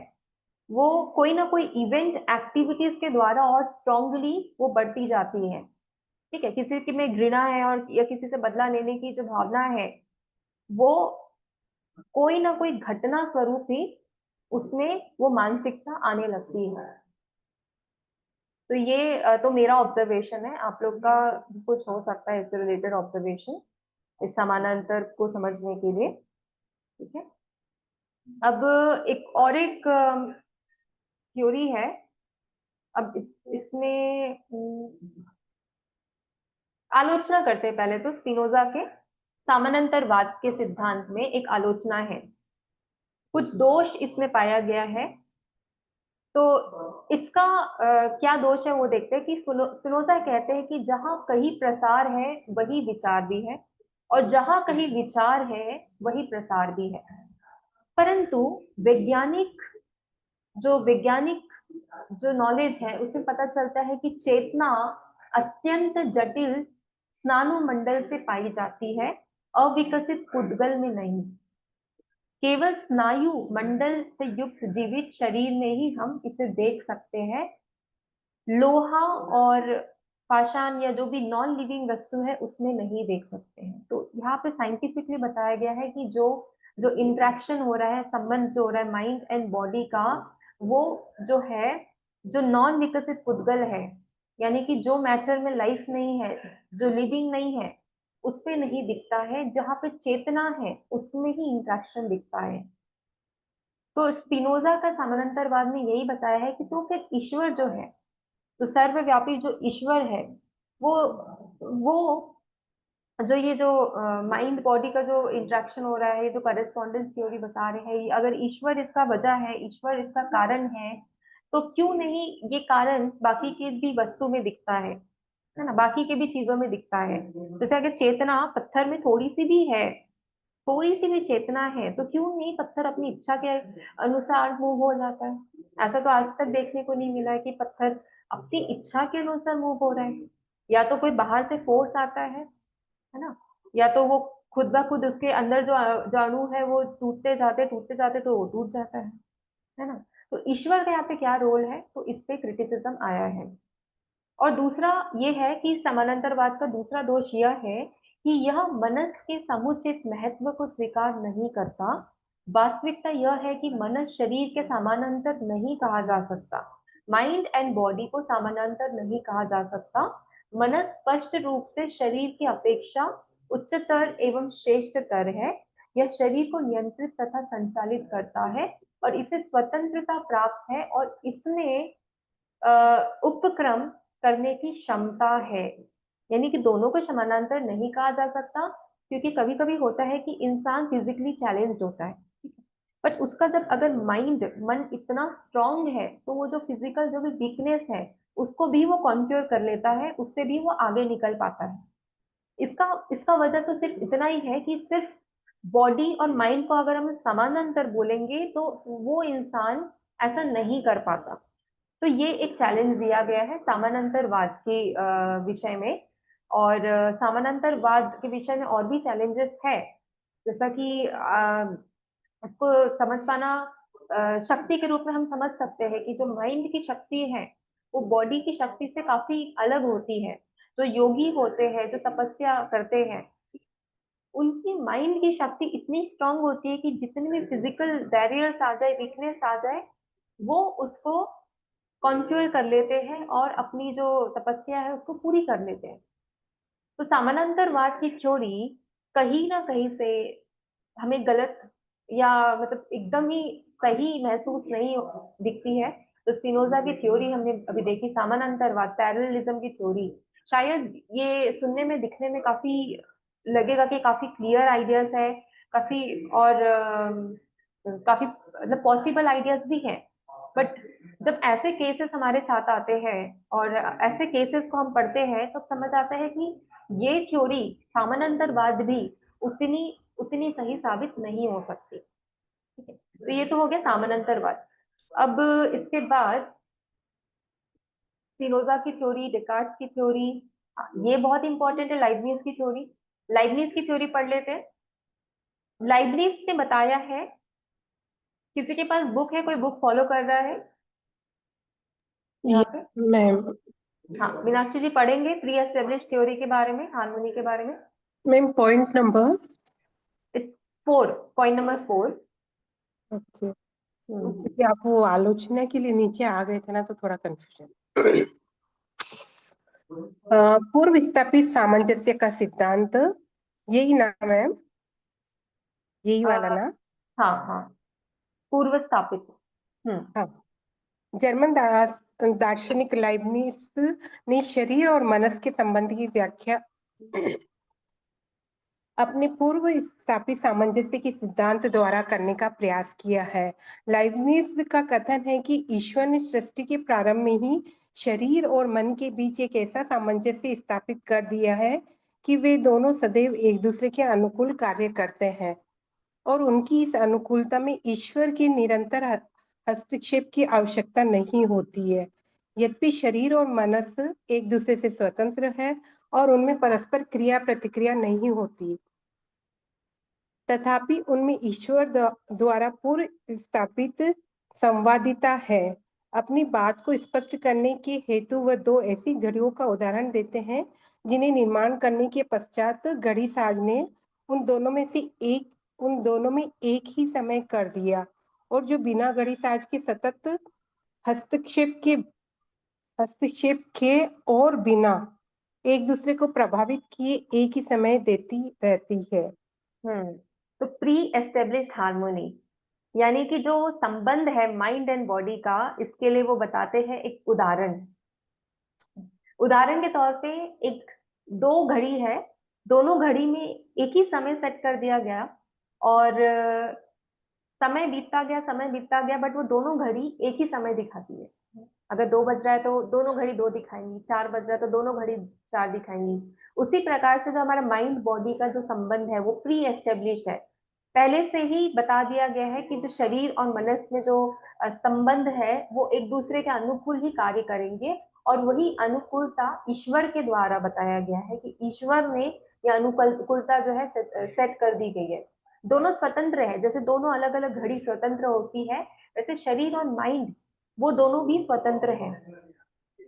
वो कोई ना कोई इवेंट एक्टिविटीज के द्वारा और स्ट्रांगली वो बढ़ती जाती है। ठीक है, किसी की में घृणा है और या किसी से बदला लेने की जो भावना है, वो कोई ना कोई घटना स्वरूप ही उसमें वो मानसिकता आने लगती है। तो ये तो मेरा ऑब्जर्वेशन है, आप लोग का भी कुछ हो सकता है इससे रिलेटेड ऑब्जर्वेशन, इस समानांतर को समझने के लिए। ठीक है। अब एक थ्योरी है। अब इसमें आलोचना करते हैं। पहले तो स्पिनोजा के समानांतरवाद के सिद्धांत में एक आलोचना है, कुछ दोष इसमें पाया गया है। तो इसका क्या दोष है वो देखते हैं कि स्पिनोजा कहते हैं कि जहां कहीं प्रसार है वही विचार भी है, और जहां कहीं विचार है वही प्रसार भी है। परंतु वैज्ञानिक वैज्ञानिक जो नॉलेज है, उसमें पता चलता है कि चेतना अत्यंत जटिल स्नानुमंडल से पाई जाती है, अविकसित पुद्गल में नहीं। केवल स्नायु मंडल से युक्त जीवित शरीर में ही हम इसे देख सकते हैं। लोहा और पाषाण या जो भी नॉन लिविंग वस्तु है उसमें नहीं देख सकते हैं। तो यहाँ पे साइंटिफिकली बताया गया है कि जो जो इंटरेक्शन हो रहा है, संबंध जो हो रहा है माइंड एंड बॉडी का, वो जो है, जो नॉन विकसित पुद्गल है, यानी कि जो मैटर में लाइफ नहीं है, जो लिविंग नहीं है, उसमें नहीं दिखता है। जहाँ पे चेतना है उसमें ही इंटरेक्शन दिखता है। तो स्पिनोजा का समानांतरवाद में यही बताया है कि तो फिर ईश्वर जो है, तो सर्वव्यापी जो ईश्वर है, वो जो ये जो माइंड बॉडी का जो इंटरेक्शन हो रहा है, ये जो करेस्पॉन्डेंस थ्योरी बता रहे हैं, अगर ईश्वर इसका वजह है, ईश्वर इसका कारण है, तो क्यों नहीं ये कारण बाकी की भी वस्तु में दिखता है ना, बाकी के भी चीजों में दिखता है। जैसे अगर चेतना पत्थर में थोड़ी सी भी है, थोड़ी सी भी चेतना है, तो क्यों नहीं पत्थर अपनी इच्छा के अनुसार मूव हो जाता है। ऐसा तो आज तक देखने को नहीं मिला है कि पत्थर अपनी इच्छा के अनुसार मूव हो रहा है। या तो कोई बाहर से फोर्स आता है ना, या तो वो खुद ब खुद उसके अंदर जो जो अणु है वो टूटते जाते तो वो टूट जाता है ना। तो ईश्वर का यहाँ पे क्या रोल है, तो इस पे क्रिटिसिज्म आया है। और दूसरा ये है कि समानांतरवाद का दूसरा दोष यह है कि यह मनस के समुचित महत्व को स्वीकार नहीं करता। वास्तविकता यह है कि मनस शरीर के समानांतर नहीं कहा जा सकता, माइंड एंड बॉडी को समानांतर नहीं कहा जा सकता। मनस स्पष्ट रूप से शरीर की अपेक्षा उच्चतर एवं श्रेष्ठतर है। यह शरीर को नियंत्रित तथा संचालित करता है और इसे स्वतंत्रता प्राप्त है और इसमें उपक्रम करने की क्षमता है। यानी कि दोनों को समानांतर नहीं कहा जा सकता, क्योंकि कभी कभी होता है कि इंसान फिजिकली चैलेंज्ड होता है, बट उसका जब अगर मन इतना स्ट्रांग है, तो वो जो फिजिकल जो भी वीकनेस है उसको भी वो कॉन्क्योर कर लेता है, उससे भी वो आगे निकल पाता है। इसका इसका वजह तो सिर्फ इतना ही है कि सिर्फ बॉडी और माइंड को अगर हम समानांतर बोलेंगे तो वो इंसान ऐसा नहीं कर पाता। तो ये एक चैलेंज दिया गया है समानांतरवाद के विषय में। और समानांतरवाद के विषय में और भी चैलेंजेस है, जैसा कि इसको समझ पाना, शक्ति के रूप में हम समझ सकते हैं कि जो माइंड की शक्ति है वो बॉडी की शक्ति से काफी अलग होती है। जो योगी होते हैं, जो तपस्या करते हैं, उनकी माइंड की शक्ति इतनी स्ट्रांग होती है कि जितने भी फिजिकल बैरियर्स आ जाए, वीकनेस आ जाए, वो उसको कॉन्क्यूर कर लेते हैं और अपनी जो तपस्या है उसको पूरी कर लेते हैं। तो समानांतरवाद की थ्योरी कहीं ना कहीं से हमें गलत या मतलब एकदम ही सही महसूस नहीं दिखती है। तो स्पिनोजा की थ्योरी हमने अभी देखी, समानांतरवाद, पैरेललिज्म की थ्योरी, शायद ये सुनने में दिखने में काफी लगेगा कि काफी क्लियर आइडियाज है, काफी और काफी मतलब पॉसिबल आइडियाज भी हैं। बट जब ऐसे केसेस हमारे साथ आते हैं और ऐसे केसेस को हम पढ़ते हैं, तब समझ आता है कि ये थ्योरी समानांतरवाद भी उतनी उतनी सही साबित नहीं हो सकती। ठीक है, तो ये तो हो गया समानांतरवाद। अब इसके बाद स्पिनोजा की थ्योरी, डेकार्ट्स की थ्योरी, ये बहुत इंपॉर्टेंट है, लाइबनिज की थ्योरी। लाइबनिज की थ्योरी पढ़ लेते हैं। लाइबनिज ने बताया है, किसी के पास बुक है, कोई बुक फॉलो कर रहा है यहाँ पे? मैम हाँ, मीनाक्षी जी पढ़ेंगे प्री एस्टेब्लिश थ्योरी के बारे में, हार्मोनी के बारे में। Ma'am point number 4, point number 4। Okay, क्योंकि आप वो आलोचना के लिए नीचे आ गए थे ना, तो थोड़ा कंफ्यूजन। पूर्व स्थापित सामंजस्य का सिद्धांत, यही नाम है, यही वाला ना? हाँ हाँ, पूर्व स्थापित। हाँ। जर्मन दार्शनिक लाइबनिज ने शरीर और मनस के संबंध की व्याख्या अपने पूर्व स्थापित सामंजस्य के सिद्धांत द्वारा करने का प्रयास किया है। लाइबनिज का कथन है कि ईश्वर ने सृष्टि के प्रारंभ में ही शरीर और मन के बीच एक ऐसा सामंजस्य स्थापित कर दिया है कि वे दोनों सदैव एक दूसरे के अनुकूल कार्य करते हैं और उनकी इस अनुकूलता में ईश्वर के निरंतर हस्तक्षेप की आवश्यकता नहीं होती है। यद्यपि शरीर और मनस एक दूसरे से स्वतंत्र है और उनमें परस्पर क्रिया प्रतिक्रिया नहीं होती, तथापि उनमें ईश्वर द्वारा पूर्व स्थापित संवादिता है। अपनी बात को स्पष्ट करने के हेतु वह दो ऐसी घड़ियों का उदाहरण देते हैं जिन्हें निर्माण करने के पश्चात घड़ी साज ने उन दोनों में एक ही समय कर दिया, और जो बिना घड़ी साज के सतत हस्तक्षेप के और बिना एक दूसरे को प्रभावित किए एक ही समय देती रहती है। तो प्री एस्टेब्लिश्ड हार्मोनी यानी कि जो संबंध है माइंड एंड बॉडी का, इसके लिए वो बताते हैं एक उदाहरण के तौर पे एक दो घड़ी है, दोनों घड़ी में एक ही समय सेट कर दिया गया और समय बीतता गया बट वो दोनों घड़ी एक ही समय दिखाती है। अगर 2 बज रहा है तो दोनों घड़ी 2 दिखाएंगी, 4 बज रहा है तो दोनों घड़ी 4 दिखाएंगी। उसी प्रकार से जो हमारा माइंड बॉडी का जो संबंध है वो प्री एस्टेब्लिश्ड है, पहले से ही बता दिया गया है कि जो शरीर और मनस में जो संबंध है वो एक दूसरे के अनुकूल ही कार्य करेंगे, और वही अनुकूलता ईश्वर के द्वारा बताया गया है कि ईश्वर ने यह अनुकूलता जो है सेट कर दी गई है। दोनों स्वतंत्र है, जैसे दोनों अलग अलग घड़ी स्वतंत्र होती है, वैसे शरीर और माइंड वो दोनों भी स्वतंत्र हैं।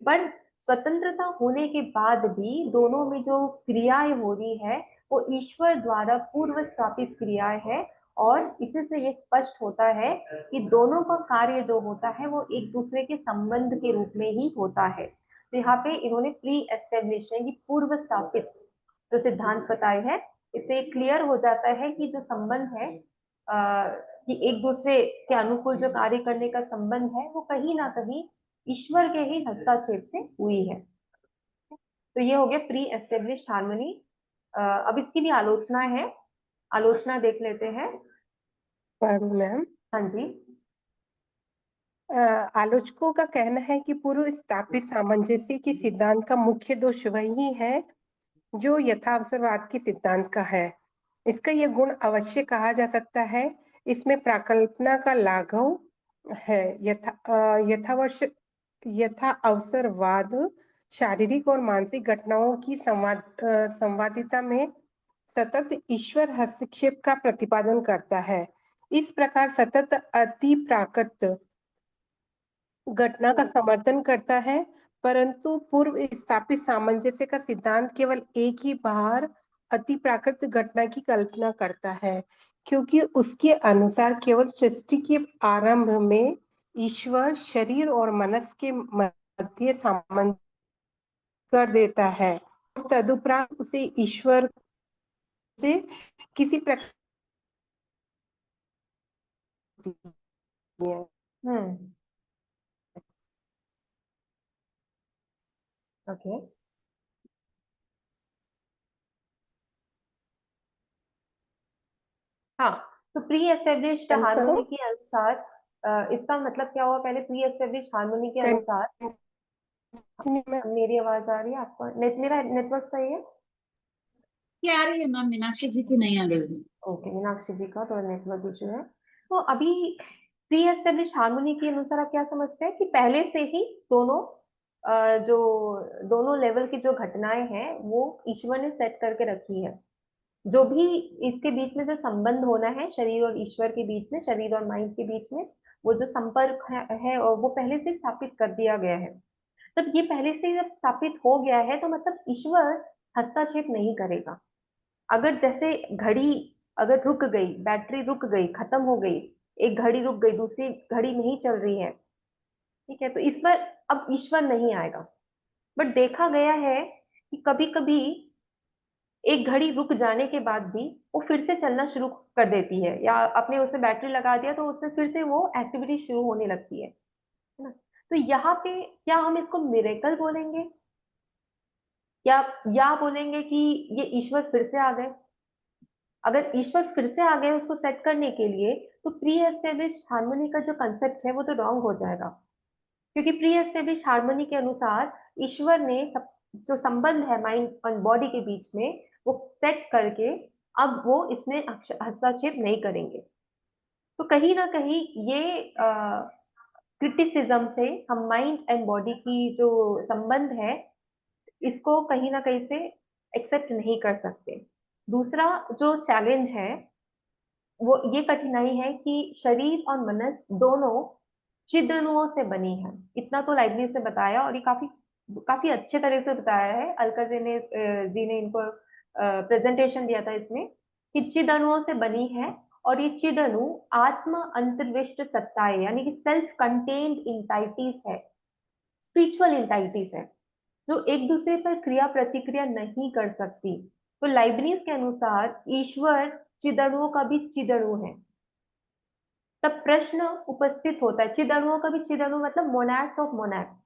पर स्वतंत्रता होने के बाद भी दोनों में जो क्रियाएं हो रही है वो ईश्वर द्वारा पूर्व स्थापित क्रियाएं है, और इसी से ये स्पष्ट होता है कि दोनों का कार्य जो होता है वो एक दूसरे के संबंध के रूप में ही होता है। तो यहाँ पे इन्होंने प्री एस्टेब्लिश की पूर्व स्थापित जो सिद्धांत बताए हैं, इससे क्लियर हो जाता है कि जो संबंध है कि एक दूसरे के अनुकूल जो कार्य करने का संबंध है वो कहीं ना कहीं ईश्वर के ही हस्तक्षेप से हुई है। तो ये हो गया प्री एस्टेब्लिश्ड हार्मनी। अब इसकी भी आलोचना है, आलोचना देख लेते हैं। पढ़ू मैम। हाँ जी। आलोचकों का कहना है कि पूर्व स्थापित सामंजस्य के सिद्धांत का मुख्य दोष वही है जो यथावसरवाद के सिद्धांत का है। इसका यह गुण अवश्य कहा जा सकता है, इसमें प्राकल्पना का लाघव है। यथा अवसरवाद शारीरिक और मानसिक घटनाओं की संवादिता में सतत ईश्वर हस्तक्षेप का प्रतिपादन करता है। इस प्रकार सतत अति प्राकृत घटना का समर्थन करता है, परंतु पूर्व स्थापित सामंजस्य का सिद्धांत केवल एक ही बार अति प्राकृत घटना की कल्पना करता है, क्योंकि उसके अनुसार केवल सृष्टि के आरंभ में ईश्वर शरीर और मनस के मध्य सामंजस्य कर देता है, तदुपरांत उसे ईश्वर से किसी प्रकार ओके। हाँ, तो प्री एस्टेब्लिश्ड हार्मोनी के अनुसार इसका मतलब क्या हुआ, पहले प्री एस्टेब्लिश्ड हार्मोनी के अनुसार मेरी आवाज आ रही है आपको? मेरा नेटवर्क सही है? क्या आ रही है मैम? मीनाक्षी जी की नहीं आ रही है। ओके, मीनाक्षी जी का थोड़ा नेटवर्क इशू है। तो अभी प्री एस्टेब्लिश हार्मोनी के अनुसार आप क्या समझते हैं कि पहले से ही जो दोनों लेवल की जो घटनाएं हैं वो ईश्वर ने सेट करके रखी है। जो भी इसके बीच में जो संबंध होना है शरीर और ईश्वर के बीच में, शरीर और माइंड के बीच में, वो जो संपर्क है और वो पहले से स्थापित कर दिया गया है। तब ये पहले से जब स्थापित हो गया है तो मतलब ईश्वर हस्तक्षेप नहीं करेगा। अगर जैसे घड़ी अगर रुक गई, बैटरी रुक गई, खत्म हो गई, एक घड़ी रुक गई, दूसरी घड़ी नहीं चल रही है, ठीक है, तो इस पर अब ईश्वर नहीं आएगा। बट देखा गया है कि कभी कभी एक घड़ी रुक जाने के बाद भी वो फिर से चलना शुरू कर देती है, या आपने उसमें बैटरी लगा दिया तो उसमें फिर से वो एक्टिविटी शुरू होने लगती है ना। तो यहाँ पे क्या हम इसको मिरेकल बोलेंगे, या बोलेंगे कि ये ईश्वर फिर से आ गए? अगर ईश्वर फिर से आ गए उसको सेट करने के लिए, तो प्री एस्टेब्लिश्ड हार्मोनी का जो कंसेप्ट है वो तो रॉन्ग हो जाएगा, क्योंकि प्री एस्टेब्लिश्ड हार्मोनी के अनुसार ईश्वर ने जो संबंध है माइंड और बॉडी के बीच में वो सेट करके अब वो इसमें हस्तक्षेप नहीं करेंगे। तो कहीं ना कहीं ये क्रिटिसिज्म से हम माइंड एंड बॉडी की जो संबंध है इसको कहीं ना कहीं से एक्सेप्ट नहीं कर सकते। दूसरा जो चैलेंज है वो ये कठिनाई है कि शरीर और मनस दोनों चिदनुओं से बनी है। इतना तो लाइब्रेरी से बताया, और ये काफी काफी अच्छे तरह से बताया है। अलका जी ने इनको प्रेजेंटेशन दिया था इसमें कि चिदनुओं से बनी है, और ये चिदनु आत्म अंतर्विष्ट सत्ताएं यानी कि सेल्फ कंटेन्ड इंटाइटीज है, स्पिरिचुअल इंटाइटीज है, जो एक दूसरे पर क्रिया प्रतिक्रिया नहीं कर सकती। तो लाइब्निज के अनुसार ईश्वर चिदणुओं का भी चिदणु है। तब प्रश्न उपस्थित होता है, चिदणुओं का भी चिदणु मतलब मोनैड्स ऑफ मोनैड्स,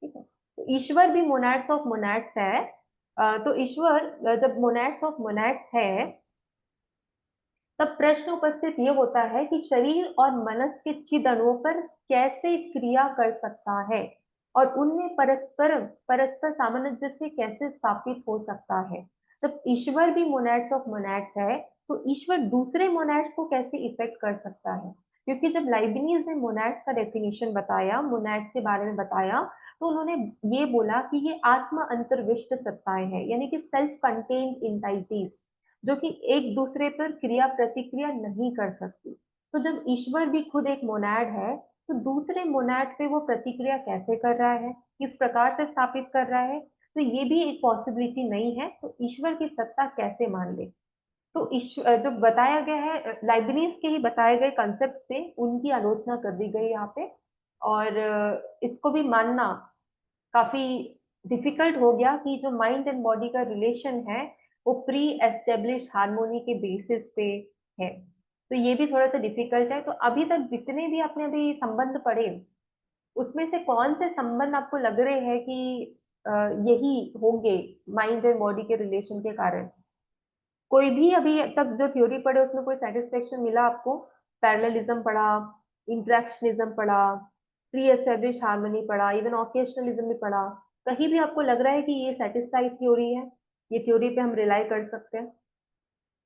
ठीक है। तो ईश्वर भी मोनैड्स ऑफ मोनैड्स है। तो ईश्वर जब मोनैड्स ऑफ मोनैड्स है, तब प्रश्न उपस्थित ये होता है कि शरीर और मनस के चिदणुओं पर कैसे क्रिया कर सकता है, और उनमें परस्पर परस्पर सामंजस्य कैसे स्थापित हो सकता है। जब ईश्वर भी मोनैड्स ऑफ मोनैड्स है, तो ईश्वर दूसरे मोनैड्स को कैसे इफेक्ट कर सकता है? क्योंकि जब लाइबनीज ने मोनैड्स का डेफिनेशन बताया, मोनैड्स के बारे में बताया, तो उन्होंने ये बोला कि ये आत्म अंतर्विष्ट सत्ताएं हैं, यानी कि सेल्फ कंटेन्ड इंटाइटीज, जो कि एक दूसरे पर क्रिया प्रतिक्रिया नहीं कर सकती। तो जब ईश्वर भी खुद एक मोनैड है, तो दूसरे मोनैड पे वो प्रतिक्रिया कैसे कर रहा है, किस प्रकार से स्थापित कर रहा है? तो ये भी एक पॉसिबिलिटी नहीं है। तो ईश्वर की सत्ता कैसे मान ले? तो जो बताया गया है लाइबनीज के ही बताए गए कंसेप्ट से उनकी आलोचना कर दी गई यहाँ पे, और इसको भी मानना काफी डिफिकल्ट हो गया कि जो माइंड एंड बॉडी का रिलेशन है वो प्री एस्टेब्लिश हार्मोनी के बेसिस पे है। तो ये भी थोड़ा सा डिफिकल्ट है। तो अभी तक जितने भी आपने अभी संबंध पढ़े, उसमें से कौन से संबंध आपको लग रहे हैं कि यही होंगे माइंड एंड बॉडी के रिलेशन के कारण? कोई भी अभी तक जो थ्योरी पढ़े उसमें कोई सेटिस्फेक्शन मिला आपको? पैरेललिज्म पढ़ा, इंट्रैक्शनिज्म पढ़ा, प्री एस्टेब्लिश्ड हार्मनी पढ़ा, इवन ऑकेशनलिज्म भी पढ़ा, कहीं भी आपको लग रहा है कि ये सेटिस्फाइड थ्योरी है, ये थ्योरी पे हम रिलाई कर सकते हैं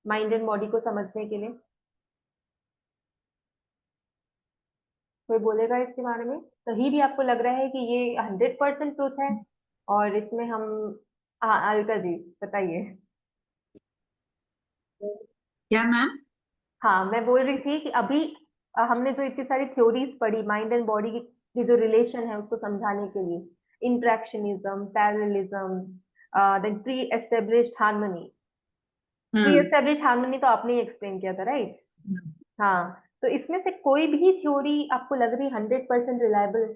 माइंड एंड बॉडी को समझने के लिए? कोई बोलेगा इसके बारे में? कहीं भी आपको लग रहा है कि ये 100% ट्रूथ है और इसमें हम, हाँ अलका जी बताइए। क्या मैम? हाँ मैं बोल रही थी कि अभी हमने जो इतनी सारी थ्योरीज पढ़ी माइंड एंड बॉडी की जो रिलेशन है उसको समझाने के लिए, interactionism, parallelism, then pre established harmony. Pre established harmony तो आपने ही एक्सप्लेन किया था, राइट? हाँ, तो इसमें से कोई भी थ्योरी आपको लग रही 100% रिलायबल,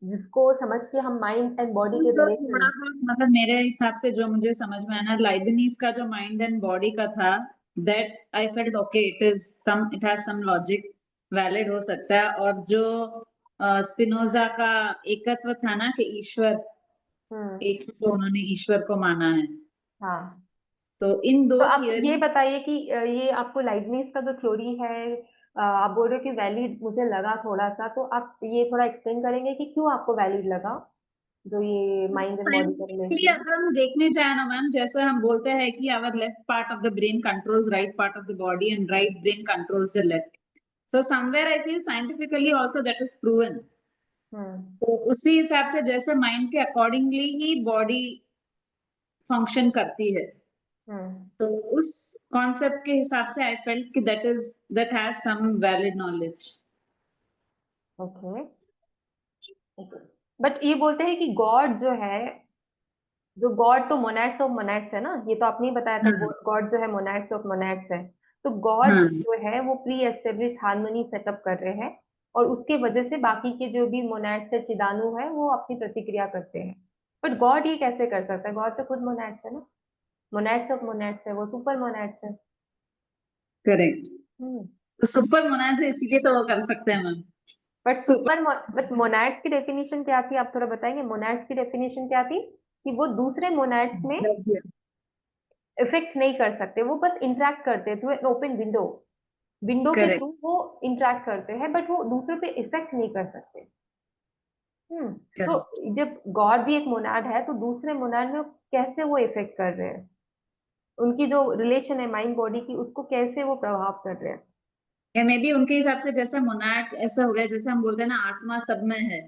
जिसको समझ के हम माइंड एंड बॉडी के तो थोड़ा रिलेशन? बहुत मतलब मेरे हिसाब से जो मुझे समझ में आया ना, लाइबनीज का जो माइंड एंड बॉडी का था, that I felt okay, it has some logic, valid हो सकता है। और जो स्पिनोजा का एकत्व था ना कि ईश्वर एक, जो उन्होंने ईश्वर को माना है, हाँ, तो इन दो तो आप ये थियरी। बताइए कि ये आपको लाइबनीज का जो थ्योरी है, आप बोल रहे हो कि वैलिड मुझे लगा थोड़ा सा, तो आप ये थोड़ा एक्सप्लेन करेंगे कि क्यों आपको वैलिड लगा जो ये माइंड एंड बॉडी का साइंटिफिकली रिलेशन? अगर हम देखने जाए ना मैम, जैसे हम बोलते हैं कि our left part of the brain controls right part of the body and right brain controls the left, so somewhere I feel scientifically also that is proven. Hmm तो उसी हिसाब से जैसे माइंड के अकॉर्डिंगली ही बॉडी फंक्शन करती है, हम्म तो उस कॉन्सेप्ट के हिसाब से आई फेल्ट कि that has some valid knowledge. Okay. But ये बोलते हैं कि गॉड जो है, जो गॉड तो मोनैड्स ऑफ मोनैड्स है ना, ये तो आपने ही बताया था, हाँ गॉड जो है मोनैड्स ऑफ मोनैड्स है। तो गॉड हाँ जो है वो प्री एस्टेब्लिश्ड हार्मनी सेटअप कर रहे हैं, और उसके वजह से बाकी के जो भी मोनैड्स है, चिदानु है, वो अपनी प्रतिक्रिया करते हैं। बट गॉड ये कैसे कर सकता है? गॉड तो खुद मोनैड्स है ना, मोनैड्स ऑफ मोनैड्स है, वो सुपर मोनैड्स है। करेक्ट। हम्म तो सुपर मोनाज है इसीलिए तो वो कर सकते हैं मैम। बट सुपर बट मोनैड्स की डेफिनेशन क्या थी, आप थोड़ा बताएंगे? मोनैड्स की डेफिनेशन क्या थी? कि वो दूसरे मोनैड्स में इफेक्ट नहीं कर सकते, वो बस इंटरेक्ट करते through an open window, window के करेक्ट थ्रू वो इंटरेक्ट करते हैं, बट वो दूसरों पे इफेक्ट नहीं कर सकते। तो करेक्ट। जब गॉड भी एक मोनाड है, तो दूसरे मोनाड में कैसे वो इफेक्ट कर रहे हैं? उनकी जो रिलेशन है माइंड बॉडी की, उसको कैसे वो प्रभाव कर रहे हैं? या मे बी उनके हिसाब से जैसे मोनाड ऐसा हो गया, जैसे हम बोलते हैं ना आत्मा सब में है,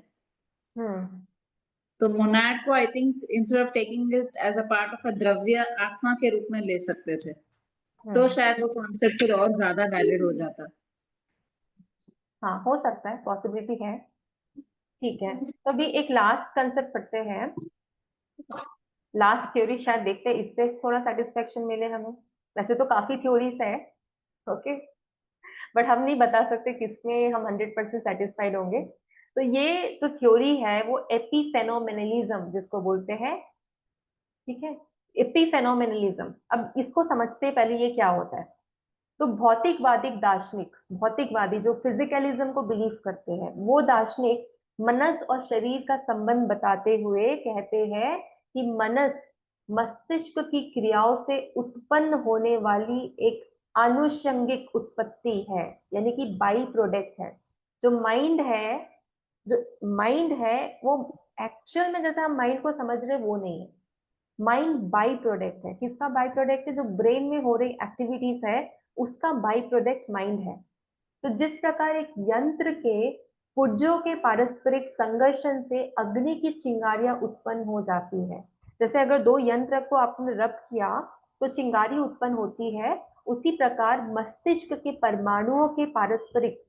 हम्म तो मोनाड को I think instead of taking it as a part of a द्रव्य आत्मा के रूप में ले सकते थे, तो हम्म शायद वो कॉन्सेप्ट फिर और ज्यादा वैलिड हो जाता। हाँ, हो सकता है, पॉसिबिलिटी है। ठीक है, तो अभी एक लास्ट कंसेप्ट पढ़ते हैं, लास्ट थ्योरी, शायद देखते हैं इससे थोड़ा सेटिस्फेक्शन मिले हमें। वैसे तो काफी थ्योरीज है, ओके, बट हम नहीं बता सकते किसमें हम 100% सेटिस्फाइड होंगे। तो ये जो थ्योरी है वो एपीफेनोमेनलिज्म जिसको बोलते हैं, ठीक है, एपीफेनोमेनलिज्म। अब इसको समझते हैं पहले ये क्या होता है। तो भौतिकवादी दार्शनिक, भौतिकवादी जो फिजिकलिज्म को बिलीव करते हैं, वो दार्शनिक मनस और शरीर का संबंध बताते हुए कहते हैं कि मनस मस्तिष्क की क्रियाओं से उत्पन्न होने वाली एक आनुषंगिक उत्पत्ति है, यानी कि बाई प्रोडक्ट है। जो माइंड है, जो माइंड है वो एक्चुअल में जैसे हम माइंड को समझ रहे वो नहीं है। माइंड बाई प्रोडक्ट है। किसका बाई प्रोडक्ट है? जो ब्रेन में हो रही एक्टिविटीज है उसका बाई प्रोडक्ट माइंड है। तो जिस प्रकार एक यंत्र के पुर्जों के पारस्परिक संघर्षण से अग्नि की चिंगारियां उत्पन्न हो जाती है, जैसे अगर दो यंत्र को आपने रब किया तो चिंगारी उत्पन्न होती है, उसी प्रकार मस्तिष्क के परमाणुओं के पारस्परिक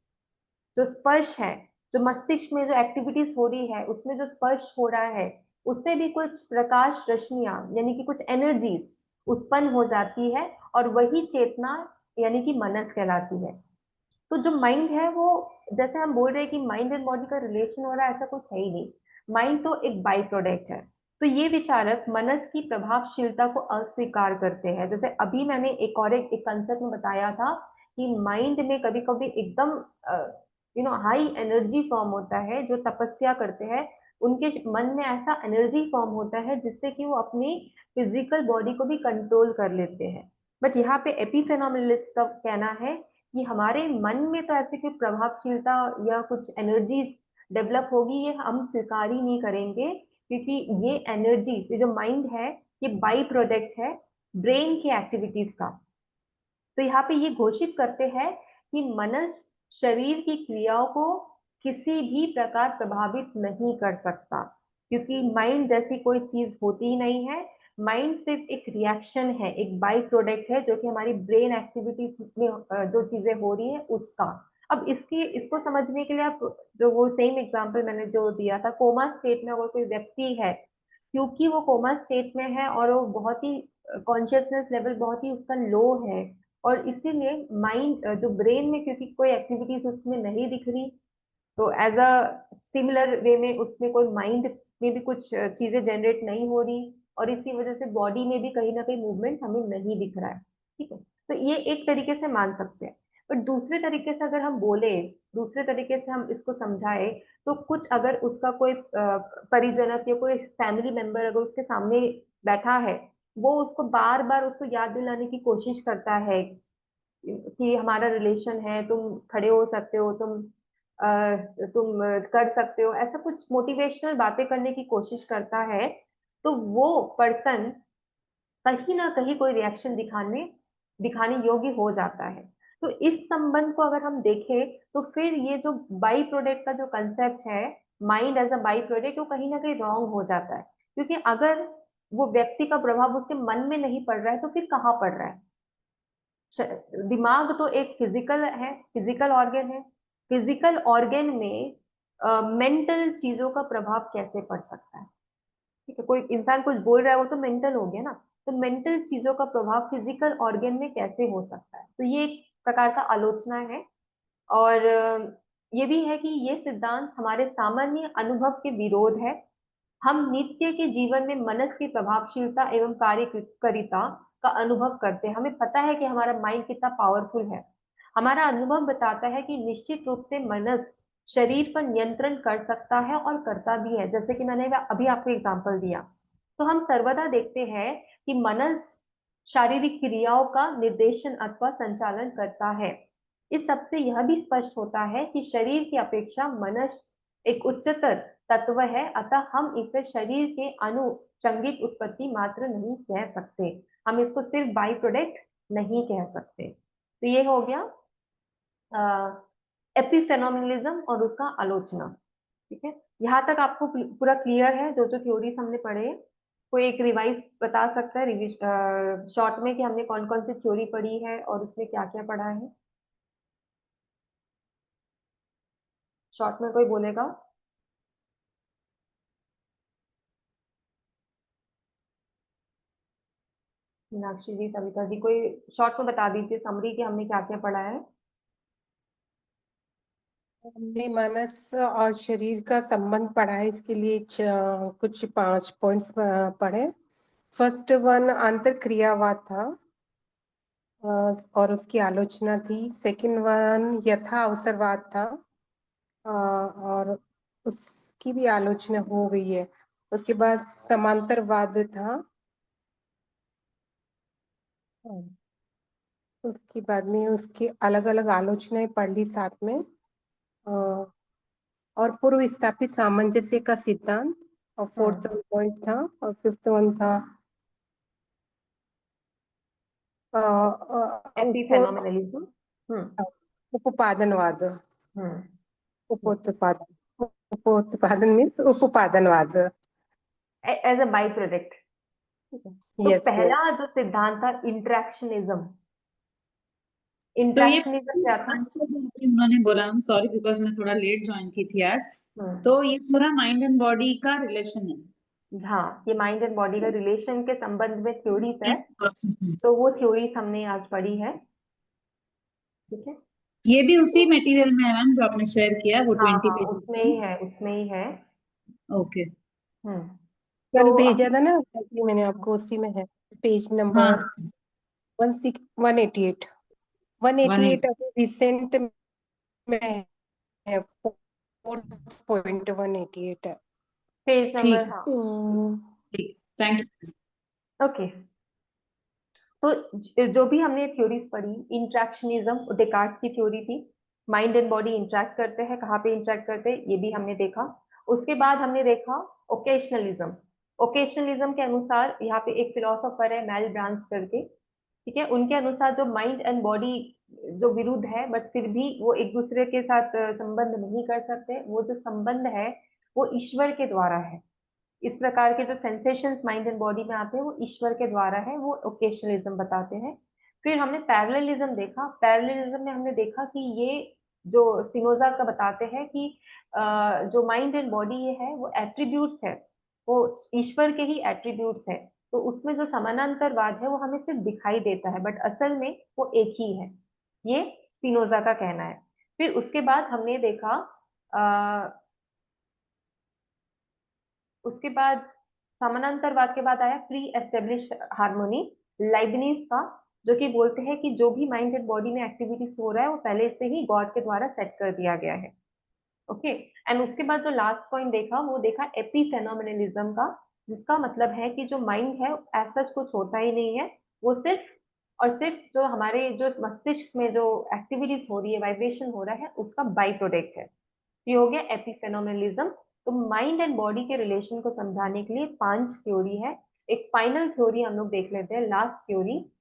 जो स्पर्श है, जो मस्तिष्क में जो एक्टिविटीज हो रही है उसमें जो स्पर्श हो रहा है, उससे भी कुछ प्रकाश रश्मियां यानी कि कुछ एनर्जीज उत्पन्न हो जाती है, और वही चेतना यानी कि मनस कहलाती है। तो जो माइंड है वो, जैसे हम बोल रहे हैं कि माइंड एंड बॉडी का रिलेशन हो रहा है, ऐसा कुछ है ही नहीं। माइंड तो एक बाई प्रोडक्ट है। तो ये विचारक मनस की प्रभावशीलता को अस्वीकार करते हैं। जैसे अभी मैंने एक कंसेप्ट में बताया था कि माइंड में कभी कभी एकदम हाई एनर्जी फॉर्म होता है, जो तपस्या करते हैं उनके मन में ऐसा एनर्जी फॉर्म होता है जिससे कि वो अपनी फिजिकल बॉडी को भी कंट्रोल कर लेते हैं। बट यहाँ पे एपिफेनोमेनलिस्ट का कहना है कि हमारे मन में तो ऐसी कोई प्रभावशीलता या कुछ एनर्जीज डेवलप होगी, ये हम स्वीकार ही नहीं करेंगे, क्योंकि ये एनर्जीज, ये जो माइंड है, ये बाई प्रोडक्ट है ब्रेन की एक्टिविटीज का। तो यहाँ पे ये घोषित करते हैं कि मनस शरीर की क्रियाओं को किसी भी प्रकार प्रभावित नहीं कर सकता, क्योंकि माइंड जैसी कोई चीज होती ही नहीं है। माइंड सिर्फ एक रिएक्शन है, एक बाई प्रोडक्ट है, जो कि हमारी ब्रेन एक्टिविटीज में जो चीजें हो रही है उसका। अब इसको समझने के लिए आप, जो वो सेम एग्जांपल मैंने जो दिया था, कोमा स्टेट में अगर कोई व्यक्ति है, क्योंकि वो कोमा स्टेट में है और वो बहुत ही कॉन्शियसनेस लेवल बहुत ही उसका लो है, और इसीलिए माइंड जो ब्रेन में क्योंकि कोई एक्टिविटीज उसमें नहीं दिख रही, तो एज अ सिमिलर वे में उसमें कोई माइंड में भी कुछ चीजें जनरेट नहीं हो रही, और इसी वजह से बॉडी में भी कहीं ना कहीं मूवमेंट हमें नहीं दिख रहा है। ठीक है, तो ये एक तरीके से मान सकते हैं। पर दूसरे तरीके से अगर हम बोले, दूसरे तरीके से हम इसको समझाए, तो कुछ अगर उसका कोई परिजनक या कोई फैमिली मेंबर अगर उसके सामने बैठा है, वो उसको बार बार उसको याद दिलाने की कोशिश करता है कि हमारा रिलेशन है, तुम खड़े हो सकते हो, तुम कर सकते हो, ऐसा कुछ मोटिवेशनल बातें करने की कोशिश करता है, तो वो पर्सन कहीं ना कहीं कोई रिएक्शन दिखाने योग्य हो जाता है। तो इस संबंध को अगर हम देखें तो फिर ये जो बाई प्रोडक्ट का जो कंसेप्ट है, mind as a by product, वो कहीं ना कहीं रॉन्ग हो जाता है, क्योंकि अगर वो व्यक्ति का प्रभाव उसके मन में नहीं पड़ रहा है तो फिर कहाँ पड़ रहा है? दिमाग तो एक फिजिकल है, फिजिकल ऑर्गन है। फिजिकल ऑर्गन में मेंटल चीजों का प्रभाव कैसे पड़ सकता है? ठीक है, कोई इंसान कुछ बोल रहा है वो तो मेंटल हो गया ना, तो मेंटल चीजों का प्रभाव फिजिकल ऑर्गन में कैसे हो सकता है? तो ये एक प्रकार का आलोचना है। और ये भी है कि ये सिद्धांत हमारे सामान्य अनुभव के विरोध है। हम नित्य के जीवन में मनस की प्रभावशीलता एवं कार्यकारिता का अनुभव करते हैं। हमें पता है कि हमारा माइंड कितना पावरफुल है। हमारा अनुभव बताता है कि निश्चित रूप से मनस शरीर पर नियंत्रण कर सकता है और करता भी है, जैसे कि मैंने अभी आपको एग्जांपल दिया। तो हम सर्वदा देखते हैं कि मनस शारीरिक क्रियाओं का निर्देशन अथवा संचालन करता है। इस सबसे यह भी स्पष्ट होता है कि शरीर की अपेक्षा मनस एक उच्चतर तत्व है, अतः हम इसे शरीर के अनुचंगिक उत्पत्ति मात्र नहीं कह सकते, हम इसको सिर्फ बाई प्रोडक्ट नहीं कह सकते। तो ये हो गया एपिफेनोमेनलिज्म और उसका आलोचना। ठीक है, यहाँ तक आपको पूरा क्लियर है जो जो थ्योरीज हमने पढ़े? कोई एक रिवाइज बता सकता है रिविज शॉर्ट में कि हमने कौन कौन सी थ्योरी पढ़ी है और उसमें क्या क्या पढ़ा है? शॉर्ट में कोई बोलेगा? मीनाक्षी जी, सविता जी, कोई शॉर्ट में बता दीजिए समरी कि हमने क्या क्या पढ़ा है। हमने मानस और शरीर का संबंध पढ़ा है, इसके लिए कुछ 5 पॉइंट्स पढ़े। फर्स्ट वन अंतरक्रियावाद था और उसकी आलोचना थी। सेकंड वन यथा अवसरवाद था और उसकी भी आलोचना हो गई है। उसके बाद समांतरवाद था। उसके बाद में उसकी अलग अलग आलोचनाएं पढ़ ली साथ में। और पूर्व स्थापित सामंजस्य का सिद्धांत और फोर्थ पॉइंट था। और फिफ्थ वन था एपिफेनोमेनलिज्म। उपोत्पादनवाद। हम्म उपोत्पादन उपोत्पादन मीन्स उपोत्पादनवाद। As a by product. तो यस पहला जो सिद्धांत था इंट्रैक्शनिज्म। तो ये इंट्रैक्शनिज्म क्या था? आंसर जो अभी उन्होंने बोला, सॉरी बिकॉज मैं थोड़ा लेट ज्वाइन की थी आज, तो ये पूरा माइंड एंड बॉडी का रिलेशन है। हाँ, ये माइंड एंड बॉडी का रिलेशन के संबंध में थ्योरीज है, तो तो वो थ्योरीज हमने आज पढ़ी है। ठीक है, ये भी उसी मटेरियल में है मैम जो आपने शेयर किया, वो हाँ 20 हाँ, पेजेस उसमें ही है, उसमें ही है। ओके। कल तो भेजा था ना, अभी मैंने आपको, उसी में है पेज हाँ नंबर 188 188 अभी रिसेंट में है 4.188 है। पेज नंबर, ठीक हाँ। ठीक, थैंक यू। ओके, तो जो भी हमने थ्योरीज पढ़ी, इंट्रैक्शनिज्म डेकार्ट्स की थ्योरी थी। माइंड एंड बॉडी इंटरेक्ट करते हैं, कहाँ पे इंटरेक्ट करते हैं ये भी हमने देखा। उसके बाद हमने देखा ओकेशनलिज्म। ओकेशनलिज्म के अनुसार, यहाँ पे एक फिलोसोफर है मेल ब्रांच करके, ठीक है, उनके अनुसार जो माइंड एंड बॉडी जो विरुद्ध है बट फिर भी वो एक दूसरे के साथ संबंध नहीं कर सकते, वो जो संबंध है वो ईश्वर के द्वारा है। इस प्रकार के जो सेंसेशंस माइंड एंड बॉडी में आते हैं वो ईश्वर के द्वारा है, वो ओकेशनलिज्म बताते हैं। फिर हमने पैरेललिज्म देखा। पैरेललिज्म में हमने देखा कि ये जो स्पिनोजा का बताते हैं कि जो माइंड एंड बॉडी ये है वो एट्रीब्यूट्स है, वो ईश्वर के ही एट्रीब्यूट्स है। तो उसमें जो समानांतरवाद है वो हमें सिर्फ दिखाई देता है बट असल में वो एक ही है, ये स्पिनोजा का कहना है। फिर उसके बाद हमने देखा उसके बाद समानांतरवाद के बाद आया प्री एस्टेब्लिश हार्मोनी लाइबनिज का, जो कि बोलते हैं कि जो भी माइंड एंड बॉडी में एक्टिविटीज हो रहा है वो पहले से ही गॉड के द्वारा सेट कर दिया गया है। ओके, एंड उसके बाद जो लास्ट पॉइंट देखा वो देखा एपीफेनोमेनलिज्म का, जिसका मतलब है कि जो माइंड है एज सच कुछ होता ही नहीं है, वो सिर्फ और सिर्फ जो हमारे जो मस्तिष्क में जो एक्टिविटीज हो रही है, वाइब्रेशन हो रहा है, उसका बाई प्रोडक्ट है। ये हो गया एपिफेनोमेनलिज्म। तो माइंड एंड बॉडी के रिलेशन को समझाने के लिए 5 थ्योरी है। एक फाइनल थ्योरी हम लोग देख लेते हैं, लास्ट थ्योरी,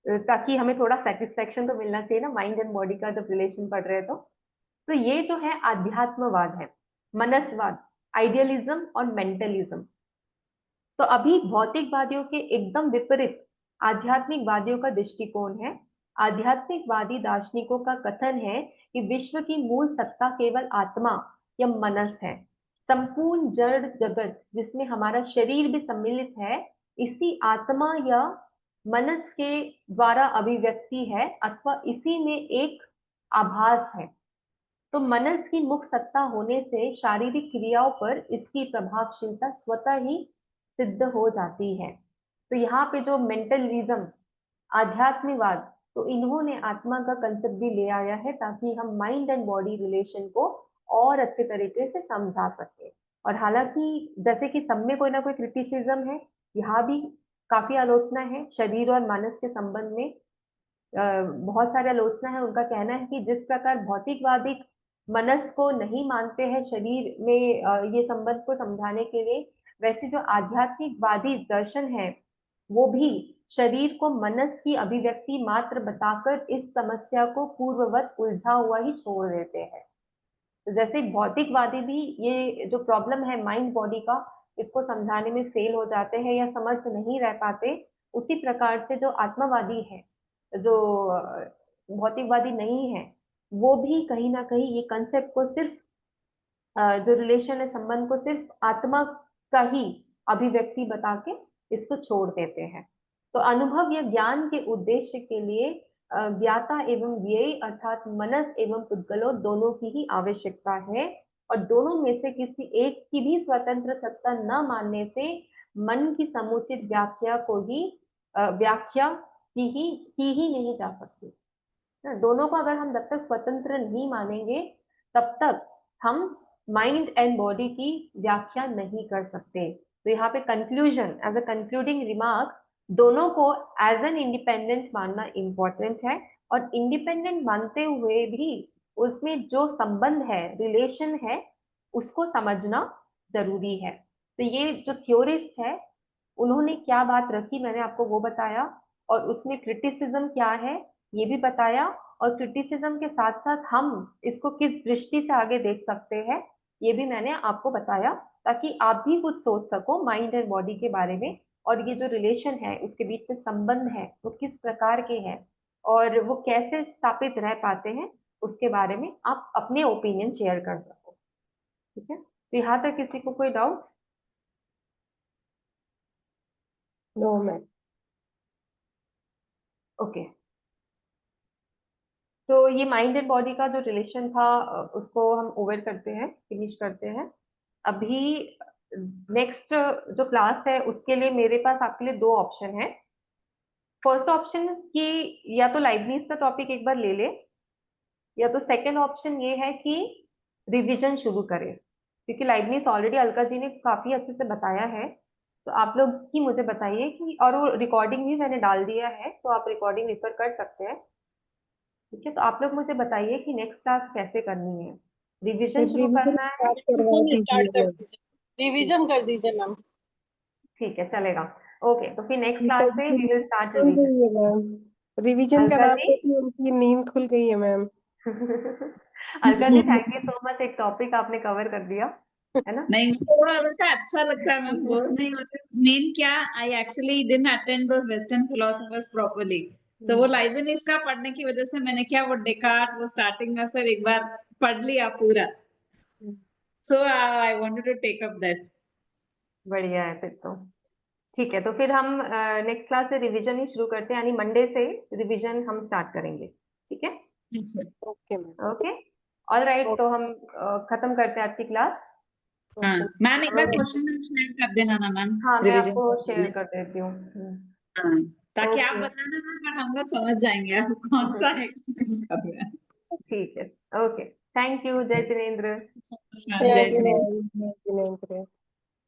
ताकि हमें थोड़ा सेटिस्फेक्शन तो मिलना चाहिए ना माइंड एंड बॉडी का जब रिलेशन पढ़ रहे हैं तो ये जो है आध्यात्मवाद है, मनसवाद, आइडियलिज्म और मेंटलिज्म। तो अभी भौतिकवादियों के एकदम विपरीत आध्यात्मिकवादियों का दृष्टिकोण है। आध्यात्मिकवादी दार्शनिकों का कथन है कि विश्व की मूल सत्ता केवल आत्मा या मनस है। संपूर्ण जड़ जगत जिसमें हमारा शरीर भी सम्मिलित है, इसी आत्मा या मनस के द्वारा अभिव्यक्ति है अथवा इसी में एक आभास है। तो मनस की मुख्य सत्ता होने से शारीरिक क्रियाओं पर इसकी प्रभावशीलता स्वतः ही सिद्ध हो जाती है। तो यहाँ पे जो मेंटलिज्म, आध्यात्मिकवाद, तो इन्होंने आत्मा का कंसेप्ट भी ले आया है ताकि हम माइंड एंड बॉडी रिलेशन को और अच्छे तरीके से समझा सके। और हालांकि जैसे कि सब में कोई ना कोई क्रिटिसिज्म है, यहाँ भी काफी आलोचना है शरीर और मानस के संबंध में। बहुत सारे आलोचना है, उनका कहना है कि जिस प्रकार भौतिकवादी मनस को नहीं मानते हैं शरीर में ये संबंध को समझाने के लिए, वैसे जो आध्यात्मिकवादी दर्शन है वो भी शरीर को मनस की अभिव्यक्ति मात्र बताकर इस समस्या को पूर्ववत उलझा हुआ ही छोड़ देते हैं। तो जैसे भौतिकवादी भी ये जो प्रॉब्लम है माइंड बॉडी का, इसको समझाने में फेल हो जाते हैं या समर्थ नहीं रह पाते, उसी प्रकार से जो आत्मवादी है, जो भौतिकवादी नहीं है, वो भी कहीं ना कहीं ये कंसेप्ट को सिर्फ जो रिलेशन है, संबंध को सिर्फ आत्मा का ही अभिव्यक्ति बता के इसको छोड़ देते हैं। तो अनुभव या ज्ञान के उद्देश्य के लिए ज्ञाता एवं व्ययी अर्थात मनस एवं पुद्गलों दोनों की ही आवश्यकता है, और दोनों में से किसी एक की भी स्वतंत्र सत्ता न मानने से मन की समुचित व्याख्या को ही व्याख्या की ही नहीं जा सकती। दोनों को अगर हम जब तक स्वतंत्र नहीं मानेंगे तब तक हम माइंड एंड बॉडी की व्याख्या नहीं कर सकते। तो यहाँ पे conclusion, as a concluding remark, दोनों को एज एन इंडिपेंडेंट मानना इम्पोर्टेंट है, और इंडिपेंडेंट मानते हुए भी उसमें जो संबंध है, रिलेशन है, उसको समझना जरूरी है। तो ये जो थ्योरिस्ट है उन्होंने क्या बात रखी मैंने आपको वो बताया, और उसमें क्रिटिसिज्म क्या है ये भी बताया, और क्रिटिसिज्म के साथ साथ हम इसको किस दृष्टि से आगे देख सकते हैं ये भी मैंने आपको बताया, ताकि आप भी कुछ सोच सको माइंड एंड बॉडी के बारे में, और ये जो रिलेशन है उसके बीच में संबंध है वो किस प्रकार के हैं और वो कैसे स्थापित रह पाते हैं, उसके बारे में आप अपने ओपिनियन शेयर कर सको। ठीक है, तो यहाँ तक किसी को कोई डाउट? No ma'am. ओके, तो ये माइंड एंड बॉडी का जो रिलेशन था उसको हम ओवर करते हैं, फिनिश करते हैं। अभी नेक्स्ट जो क्लास है उसके लिए मेरे पास आपके लिए दो ऑप्शन है। फर्स्ट ऑप्शन कि या तो लाइबनिज का टॉपिक एक बार ले ले, या तो सेकंड ऑप्शन ये है कि रिवीजन शुरू करें, क्योंकि लाइबनिज ऑलरेडी अलका जी ने काफी अच्छे से बताया है। तो आप लोग ही मुझे बताइए कि, और वो रिकॉर्डिंग भी मैंने डाल दिया है तो आप रिकॉर्डिंग रेफर कर सकते हैं। ठीक है, तो आप लोग मुझे बताइए कि नेक्स्ट क्लास कैसे करनी है, रिवीजन शुरू करना है? स्टार्ट कर दीजिए, रिवीजन कर दीजिए मैम। ठीक है, चलेगा। ओके, तो फिर नेक्स्ट क्लास से वी विल स्टार्ट खुल रिवीजन। गई है मैम, रिवीजन का अलका नाम जी लेके उनकी नींद खुल गई है ma'am. Alka ji, thank you so much, एक टॉपिक आपने कवर कर दिया है ना। नहीं, थोड़ा उल्टा अच्छा लगता है मैम, बोर नहीं होते। मेन क्या, I actually didn't attend those western philosophers properly, तो वो लाइबनिज का पढ़ने की वजह से मैंने क्या, वो डेकार्ट वो स्टार्टिंग में सर एक बार पढ़ लिया पूरा, so I wanted to take up that. बढ़िया है फिर तो। ठीक है, तो फिर हम नेक्स्ट क्लास से रिवीजन ही शुरू करते हैं, यानी मंडे से रिवीजन हम स्टार्ट करेंगे। ठीक है, okay ma'am. Okay, all right, तो हम खत्म करते हैं आज की क्लास। हाँ मैम, एक बार ओके, क्वेश्चन शेयर कर देना ना मैम, हाँ मैं रिवीजन आपको शेयर में। कर देती हूँ। हाँ, ताकि आप ओके, बताना ना, बट हम लोग समझ जाएंगे आप कौन सा एक्सप्लेन कर रहे हैं। ठीक है, ओके, थैंक यू, जय जिनेंद्र। जय जय जिनेंद्र। जिनेंद्र।